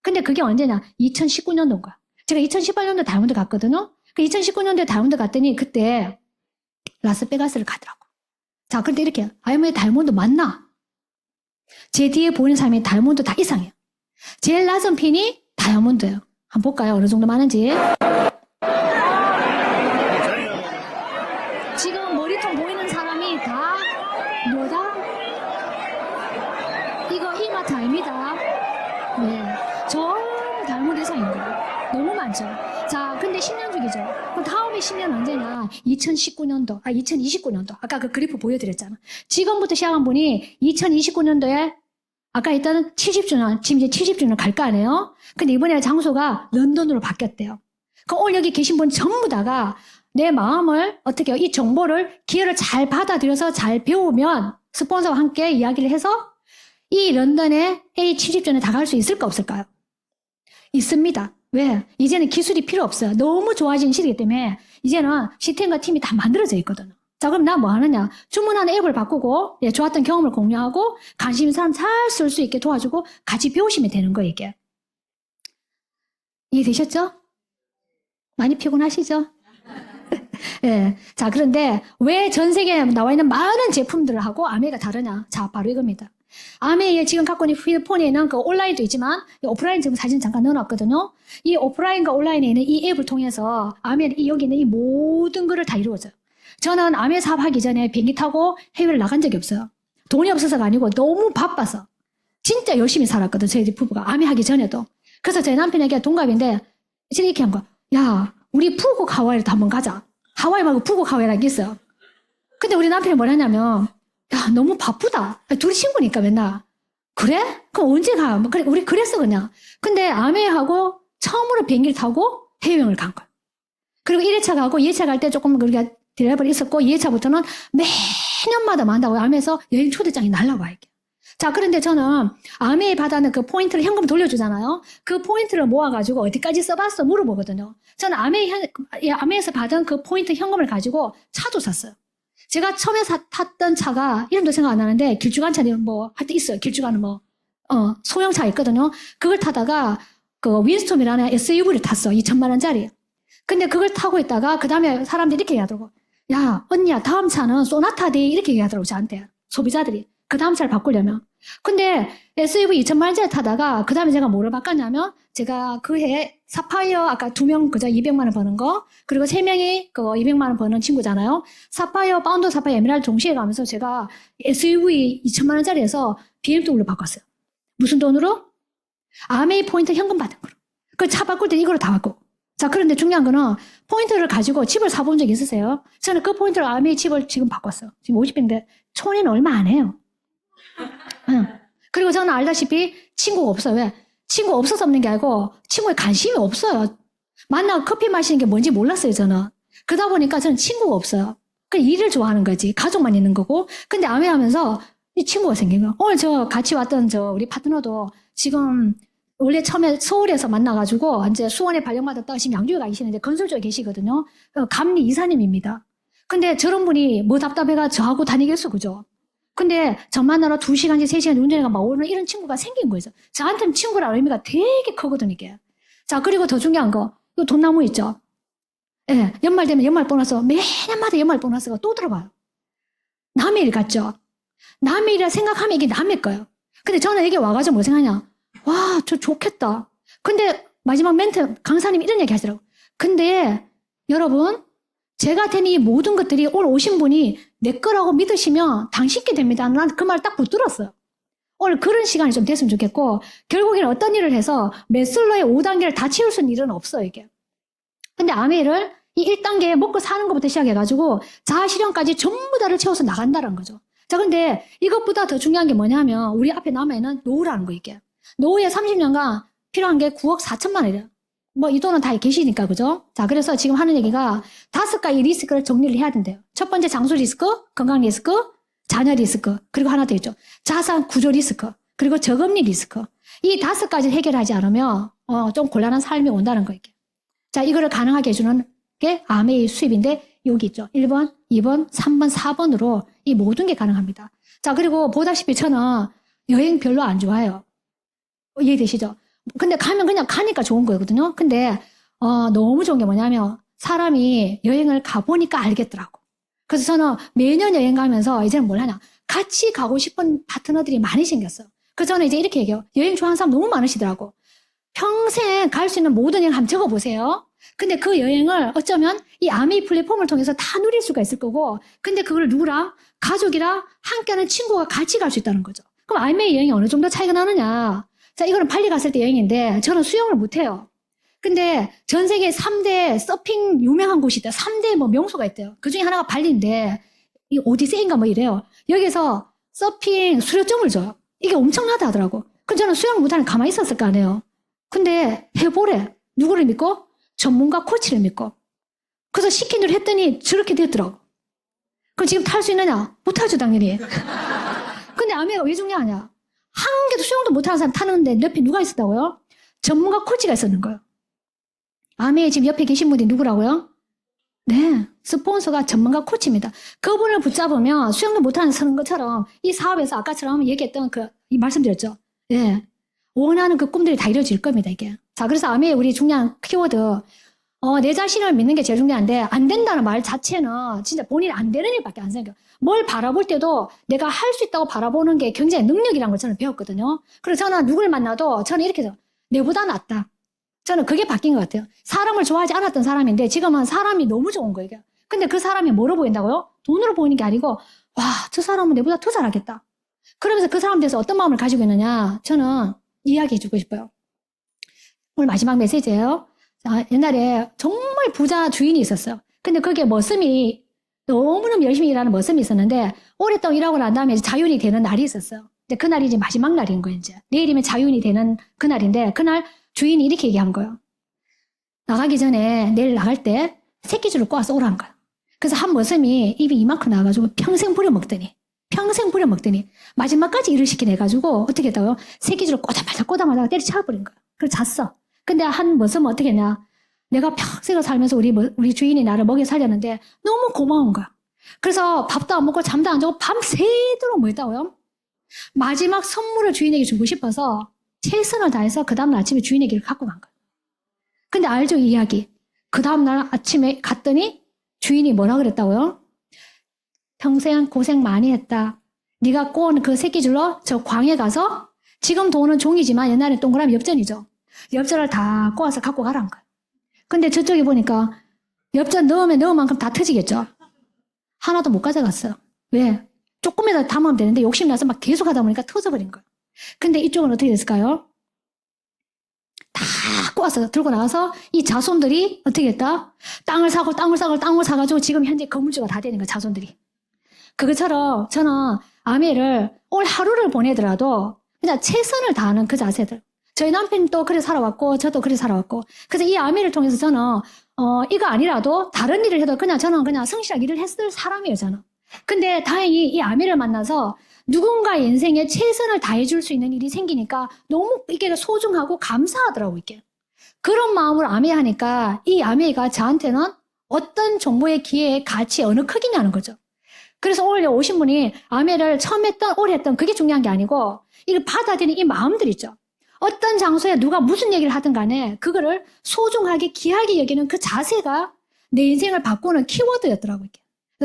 근데 그게 언제냐? 2019년도인 거야. 제가 2018년도 다이아몬드 갔거든요. 그 2019년도에 다이아몬드 갔더니, 그때, 라스베가스를 가더라고. 자, 근데 이렇게, 아메 다이아몬드 맞나? 제 뒤에 보이는 사람이 다이아몬드 다 이상해요. 제일 낮은 핀이 다이아몬드예요. 한번 볼까요? 어느 정도 많은지. 지금 머리통 보이는 사람이 다 뭐다? 이거 이마트 아닙니다. 네. 전부 다이아몬드 이상인 거예요. 너무 많죠. 자, 근데 10년 주기죠. 그럼 다음에 10년 언제냐? 2029년도. 아까 그 그래프 보여드렸잖아. 지금부터 시작한 분이 2029년도에 아까 일단은 70주년, 지금 이제 70주년 갈 거 아니에요? 근데 이번에 장소가 런던으로 바뀌었대요. 그럼 오늘 여기 계신 분 전부 다가 내 마음을 어떻게 해요? 이 정보를, 기회를 잘 받아들여서 잘 배우면 스폰서와 함께 이야기를 해서 이 런던에 A 70주년에 다 갈 수 있을까 없을까요? 있습니다. 왜? 이제는 기술이 필요 없어요. 너무 좋아진 시대이기 때문에 이제는 시스템과 팀이 다 만들어져 있거든요. 자, 그럼 나 뭐 하느냐? 주문하는 앱을 바꾸고, 예, 좋았던 경험을 공유하고, 관심 있는 사람 잘 쓸 수 있게 도와주고, 같이 배우시면 되는 거예요, 이게. 이해되셨죠? 많이 피곤하시죠? 예. 자, 그런데 왜 전 세계에 나와 있는 많은 제품들하고 아메가 다르냐? 자, 바로 이겁니다. 아메이에 지금 갖고 있는 휴대폰에는 그 온라인도 있지만 오프라인 지금 사진 잠깐 넣어놨거든요. 이 오프라인과 온라인에 있는 이 앱을 통해서 아메 여기 있는 이 모든 거를 다 이루어져요. 저는 아메 사업하기 전에 비행기 타고 해외를 나간 적이 없어요. 돈이 없어서가 아니고 너무 바빠서 진짜 열심히 살았거든. 저희 부부가 아메 하기 전에도. 그래서 제 남편에게 동갑인데 진짜 이렇게 한 거야. 야, 우리 푸국 하와이로 한번 가자. 하와이 말고 푸국 하와이라는 게 있어요. 근데 우리 남편이 뭐라냐면 야, 너무 바쁘다. 둘이 친구니까 맨날. 그래? 그럼 언제 가? 뭐 그래, 우리 그랬어, 그냥. 근데 아메하고 처음으로 비행기를 타고 해외여행을 간 거야. 그리고 1회차 가고 2회차 갈 때 조금 그렇게 딜레이블이 있었고 2회차부터는 매년마다 만다고 아메에서 여행 초대장이 날라와, 이게. 자, 그런데 저는 아메에 받아는 그 포인트를 현금 돌려주잖아요. 그 포인트를 모아가지고 어디까지 써봤어? 물어보거든요. 저는 아메에서 받은 그 포인트 현금을 가지고 차도 샀어요. 제가 처음에 탔던 차가 이름도 생각 안 나는데 길쭉한 차는 뭐 하여튼 있어요. 길쭉한 소형차 있거든요. 그걸 타다가 그 윈스톰이라는 SUV를 탔어. 2천만 원짜리. 근데 그걸 타고 있다가 그 다음에 사람들이 이렇게 얘기하더라고. 야, 언니야, 다음 차는 소나타디 이렇게 얘기하더라고, 저한테. 소비자들이. 그 다음 차를 바꾸려면. 근데 SUV 2천만 원짜리 타다가 그 다음에 제가 뭐를 바꿨냐면 제가 그 해 사파이어 아까 2명 그저 200만 원 버는 거 그리고 3명이 그 200만 원 버는 친구잖아요. 사파이어, 파운드 사파이어, 에메랄드 동시에 가면서 제가 SUV 2천만 원짜리에서 BMW로 바꿨어요. 무슨 돈으로? 아메이 포인트 현금 받은 거로. 그 차 바꿀 때 이걸로 다 바꾸고. 자, 그런데 중요한 거는 포인트를 가지고 집을 사본 적 있으세요? 저는 그 포인트로 아메이 집을 지금 바꿨어요. 지금 50평인데 촌에는 얼마 안 해요. 응. 그리고 저는 알다시피 친구가 없어요. 왜? 친구 없어서 없는 게 아니고 친구에 관심이 없어요. 만나고 커피 마시는 게 뭔지 몰랐어요, 저는. 그러다 보니까 저는 친구가 없어요. 그냥 일을 좋아하는 거지. 가족만 있는 거고. 근데 아메하면서 이 친구가 생긴 거예요. 오늘 저 같이 왔던 우리 파트너도 지금 원래 처음에 서울에서 만나가지고 이제 수원에 발령받았다가 지금 양주에 가 계시는데 건설 쪽에 계시거든요. 감리 이사님입니다. 근데 저런 분이 뭐 답답해가 저하고 다니겠어, 그죠? 근데 저 만나러 2시간씩 3시간 운전해가 막 오는 이런 친구가 생긴 거죠. 저한테는 친구라는 의미가 되게 크거든, 이게. 자, 그리고 더 중요한 거. 이 돈나무 있죠? 예, 연말 되면 연말 보너스, 매년마다 연말 보너스가 또 들어가요. 남의 일 같죠? 남의 일이라 생각하면 이게 남의 거예요. 근데 저는 이게 와가지고 뭐 생각하냐? 와, 저 좋겠다. 근데 마지막 멘트, 강사님이 이런 얘기 하시더라고요. 근데 여러분, 제가 된 이 모든 것들이 오늘 오신 분이 내 거라고 믿으시면 당신께 됩니다. 난 그 말 딱 붙들었어요. 오늘 그런 시간이 좀 됐으면 좋겠고, 결국에는 어떤 일을 해서 메슬로의 5단계를 다 채울 수 있는 일은 없어요, 이게. 근데 아메이를 이 1단계 먹고 사는 것부터 시작해가지고 자아실현까지 전부 다를 채워서 나간다는 거죠. 자, 근데 이것보다 더 중요한 게 뭐냐면 우리 앞에 남아있는 노후라는 거, 이게. 노후에 30년간 필요한 게 9억 4천만 원이래요. 뭐 이 돈은 다 계시니까, 그죠? 자, 그래서 지금 하는 얘기가 5가지 리스크를 정리를 해야 된대요. 첫 번째 장수 리스크, 건강 리스크, 자녀 리스크, 그리고 하나 더 있죠. 자산 구조 리스크, 그리고 저금리 리스크. 이 5가지 해결하지 않으면 좀 곤란한 삶이 온다는 거, 이게. 자, 이거를 가능하게 해주는 게 아메이 수입인데 여기 있죠. 1번, 2번, 3번, 4번으로 이 모든 게 가능합니다. 자, 그리고 보다시피 저는 여행 별로 안 좋아해요. 이해되시죠? 근데 가면 그냥 가니까 좋은 거거든요. 근데 너무 좋은 게 뭐냐면 사람이 여행을 가보니까 알겠더라고. 그래서 저는 매년 여행 가면서 이제는 뭘 하냐. 같이 가고 싶은 파트너들이 많이 생겼어요. 그래서 저는 이제 이렇게 얘기해요. 여행 좋아하는 사람 너무 많으시더라고. 평생 갈 수 있는 모든 여행 한번 적어보세요. 근데 그 여행을 어쩌면 이 아메이 플랫폼을 통해서 다 누릴 수가 있을 거고, 근데 그걸 누구랑? 가족이랑 함께하는 친구가 같이 갈 수 있다는 거죠. 그럼 아메이 여행이 어느 정도 차이가 나느냐? 자, 이거는 발리 갔을 때 여행인데 저는 수영을 못해요. 근데 전 세계 3대 서핑 유명한 곳이 있대요. 3대 뭐 명소가 있대요. 그 중에 하나가 발리인데 이 오디세이인가 뭐 이래요. 여기서 서핑 수료증을 줘요. 이게 엄청나다 하더라고. 그럼 저는 수영을 못하는 가만히 있었을 거 아니에요. 근데 해보래. 누구를 믿고? 전문가 코치를 믿고. 그래서 시킨 대로 했더니 저렇게 됐더라고. 그럼 지금 탈 수 있느냐? 못하죠, 당연히. 근데 아메가 왜 중요하냐? 한 개도 수영도 못하는 사람 타는데 옆에 누가 있었다고요? 전문가 코치가 있었는 거예요. 아메 지금 옆에 계신 분이 누구라고요? 네, 스폰서가 전문가 코치입니다. 그분을 붙잡으면 수영도 못하는 서는 것처럼 이 사업에서 아까처럼 얘기했던 이 말씀드렸죠. 예, 원하는 그 꿈들이 다 이루어질 겁니다, 이게. 자, 그래서 아메 우리 중요한 키워드 내 자신을 믿는 게 제일 중요한데 안 된다는 말 자체는 진짜 본인이 안 되는 일밖에 안 생겨요. 뭘 바라볼 때도 내가 할 수 있다고 바라보는 게 굉장히 능력이라는 걸 저는 배웠거든요. 그래서 저는 누굴 만나도 저는 이렇게 해서 내보다 낫다. 저는 그게 바뀐 것 같아요. 사람을 좋아하지 않았던 사람인데 지금은 사람이 너무 좋은 거예요. 근데 그 사람이 뭐로 보인다고요? 돈으로 보이는 게 아니고 와, 저 사람은 내보다 더 잘하겠다. 그러면서 그 사람에 대해서 어떤 마음을 가지고 있느냐 저는 이야기해 주고 싶어요. 오늘 마지막 메시지예요. 자, 옛날에 정말 부자 주인이 있었어요. 근데 그게 머슴이 너무너무 열심히 일하는 머슴이 있었는데 오랫동안 일하고 난 다음에 이제 자윤이 되는 날이 있었어요. 근데 그날이 이제 마지막 날인 거예요. 이제 내일이면 자윤이 되는 그날인데 그날 주인이 이렇게 얘기한 거예요. 나가기 전에 내일 나갈 때 새끼줄을 꼬아서 오라는 거예요. 그래서 한 머슴이 입이 이만큼 나와가지고 평생 부려먹더니 마지막까지 일을 시켜내가지고 어떻게 했다고요? 새끼줄을 꼬다마자 때려쳐버린 거예요. 그래서 잤어. 근데 한 머슴은 어떻게 했냐? 내가 평생을 살면서 우리 주인이 나를 먹여 살렸는데 너무 고마운 거야. 그래서 밥도 안 먹고 잠도 안 자고 밤새도록 뭐 했다고요? 마지막 선물을 주인에게 주고 싶어서 최선을 다해서 그 다음날 아침에 주인에게 갖고 간 거야. 근데 알죠, 이 이야기? 그 다음날 아침에 갔더니 주인이 뭐라 그랬다고요? 평생 고생 많이 했다. 네가 꼬은 그 새끼줄로 저 광에 가서 지금 돈은 종이지만 옛날에 동그라미 엽전이죠. 엽전을 다 꼬아서 갖고 가라는 거야. 근데 저쪽에 보니까 엽전 넣으면 넣은 만큼 다 터지겠죠. 하나도 못 가져갔어요. 왜? 조금이라도 담으면 되는데 욕심나서 막 계속 하다 보니까 터져버린 거예요. 근데 이쪽은 어떻게 됐을까요? 다 꼬아서 들고 나가서 이 자손들이 어떻게 했다? 땅을 사가지고 지금 현재 건물주가 다 되는 거예요, 자손들이. 그것처럼 저는 아내를 올 하루를 보내더라도 그냥 최선을 다하는 그 자세들. 저희 남편도 그래 살아왔고 저도 그래 살아왔고 그래서 이 아내를 통해서 저는 이거 아니라도 다른 일을 해도 저는 그냥 성실하게 일을 했을 사람이에요, 저는. 근데 다행히 이 아내를 만나서 누군가의 인생에 최선을 다해줄 수 있는 일이 생기니까 너무 이게 소중하고 감사하더라고요, 이게. 그런 마음으로 아메하니까 이 아메가 저한테는 어떤 정보의 기회의 가치 어느 크기냐는 거죠. 그래서 오늘 오신 분이 아메를 처음 했던, 오래 했던 그게 중요한 게 아니고 이걸 받아들이는 이 마음들 있죠. 어떤 장소에 누가 무슨 얘기를 하든 간에 그거를 소중하게 귀하게 여기는 그 자세가 내 인생을 바꾸는 키워드였더라고요.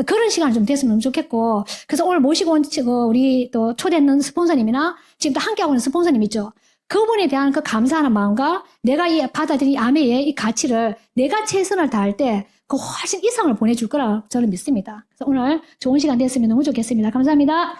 그런 시간이 좀 됐으면 너무 좋겠고 그래서 오늘 모시고 온 우리 또 초대했는 스폰서님이나 지금 또 함께하고 있는 스폰서님 있죠. 그분에 대한 그 감사하는 마음과 내가 이 받아들인 아메의 이 가치를 내가 최선을 다할 때 그 훨씬 이상을 보내줄 거라 저는 믿습니다. 그래서 오늘 좋은 시간 됐으면 너무 좋겠습니다. 감사합니다.